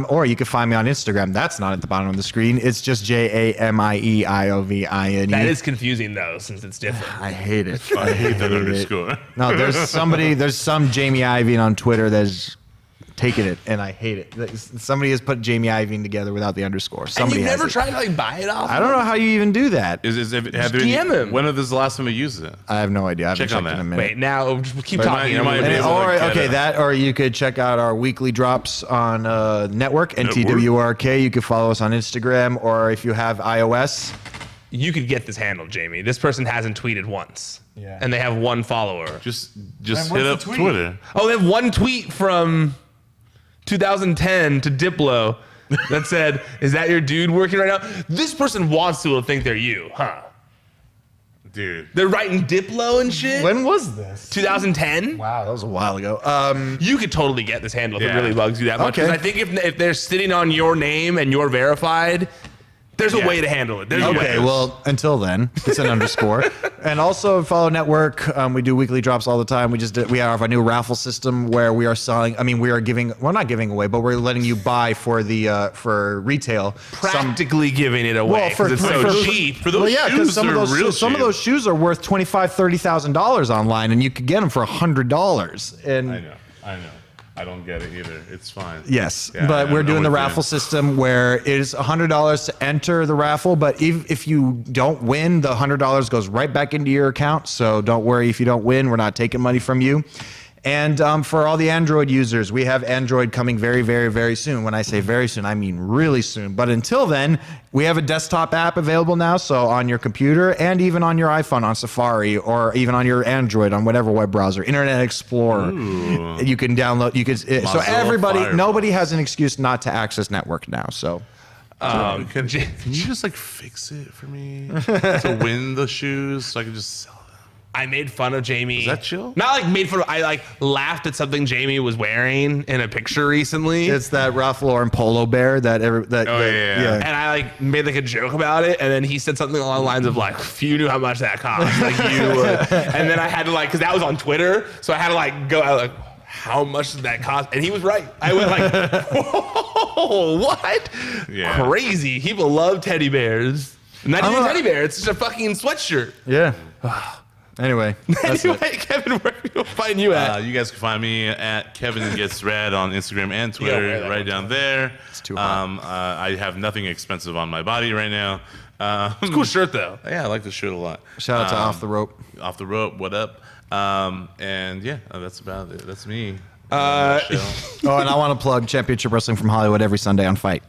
Or you can find me on Instagram. That's not at the bottom of the screen. It's just JAMIEIOVINE. That is confusing, though, since it's different. I hate it. I hate that underscore. No, there's some Jamie Iovine on Twitter that's taken it, and I hate it. Somebody has put Jamie Iovine together without the underscore. Somebody and you has never it. tried to like buy it off? I don't know how you even do that. DM him. When was the last time you used it? I have no idea. I haven't Check on checked in that. a minute. Wait, now just keep But talking. you might be able Or to get okay, it. that or you could check out our weekly drops on Network NTWRK. You could follow us on Instagram, or if you have iOS, You could get this handle, Jamie. This person hasn't tweeted once. Yeah. And they have one follower. Just what's hit the up tweet? Twitter. Oh, they have one tweet from 2010 to Diplo that said, "Is that your dude working right now?" This person wants to think they're you, huh? Dude. They're writing Diplo and shit. when was this? 2010. Wow, that was a while ago. You could totally get this handle if it Yeah. really bugs you that much. Because Okay. I think if they're sitting on your name and you're verified, there's a Yeah. way to handle it. There's a Okay, way. well, until then, it's an underscore. And also follow Network. We do weekly drops all the time. We have a new raffle system where we are selling. I mean, we are giving. We're not giving away, but we're letting you buy for the for retail. Practically giving it away because it's so cheap. For those Well, yeah, because shoes, they're real some of cheap. those shoes are worth $25,000-$30,000 online, and you could get them for $100. And I know. I don't get it either. It's fine. yes, Yeah, but we're doing the with you. raffle system where it is $100 to enter the raffle. But if you don't win, the $100 goes right back into your account. So don't worry if you don't win. We're not taking money from you. And for all the Android users, we have Android coming very, very, very soon. When I say very soon, I mean really soon. But until then, we have a desktop app available now. So on your computer and even on your iPhone on Safari, or even on your Android on whatever web browser, Internet Explorer, you can download. You could. So Mozilla everybody, Firefox. nobody has an excuse not to access Network now. So Can you just like fix it for me to win the shoes so I can just sell them? I made fun of Jamie. Is that chill? Not like made fun of. I like laughed at something Jamie was wearing in a picture recently. it's that Ralph Lauren polo bear that yeah. And I like made like a joke about it, and then he said something along the lines of like, "If you knew how much that cost, like you would." And then I had to like, because that was on Twitter, so I had to like go out like, "How much did that cost?" And he was right. I went like, "Whoa, what? Yeah. Crazy! People love teddy bears. Not even I'm a a- teddy bear. It's just a fucking sweatshirt." yeah. Anyway, that's it. Anyway, Kevin, where can we find you at? You guys can find me at Kevin Gets Red on Instagram and gotta wear Twitter, that right one down there. It's too hot. I have nothing expensive on my body right now. Cool shirt though. Yeah, I like the shirt a lot. Shout out to Off the Rope. Off the rope, what up? And yeah, that's about it. That's me. Oh, and I want to plug Championship Wrestling from Hollywood every Sunday on Fight.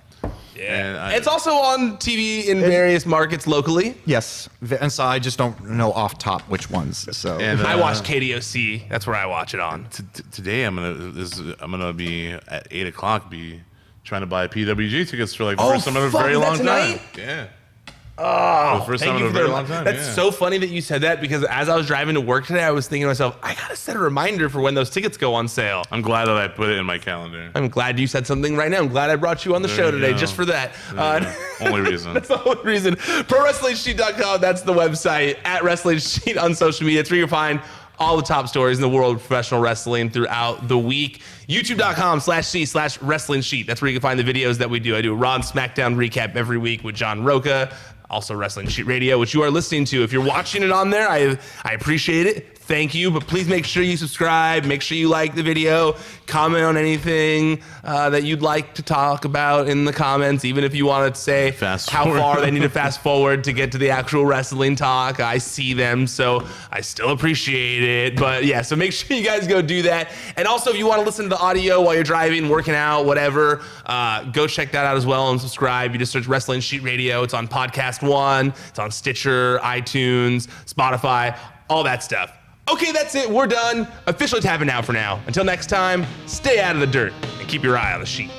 Yeah. It's also on TV in various markets locally. Yes, and so I just don't know off top which ones. So And, I watch KDOC. That's where I watch it on. Today I'm gonna be at 8:00. Be trying to buy PWG tickets for like the Oh, first time in a fuck, very is that long tonight? time. Yeah. Oh, the first thank time you in a for very the long time. That's yeah. so funny that you said that, because as I was driving to work today, I was thinking to myself, I gotta set a reminder for when those tickets go on sale. I'm glad that I put it in my calendar. I'm glad you said something right now. I'm glad I brought you on the There show you today go. just for that. Only reason. That's the only reason. ProWrestlingSheet.com, that's the website. At Wrestling Sheet on social media. It's where you'll find all the top stories in the world of professional wrestling throughout the week. YouTube.com/C/Wrestling Sheet. That's where you can find the videos that we do. I do a Raw and Smackdown recap every week with John Roca. Also Wrestling Sheet Radio, which you are listening to. If you're watching it on there, I appreciate it. thank you. But please make sure you subscribe. Make sure you like the video. Comment on anything that you'd like to talk about in the comments, even if you want to say Fast how forward. far they need to fast forward to get to the actual wrestling talk. I see them, so I still appreciate it. But yeah, so make sure you guys go do that. And also, if you want to listen to the audio while you're driving, working out, whatever, go check that out as well and subscribe. You just search Wrestling Sheet Radio. It's on Podcast One. It's on Stitcher, iTunes, Spotify, all that stuff. Okay, that's it. We're done. Officially tapping out for now. Until next time, stay out of the dirt and keep your eye on the sheet.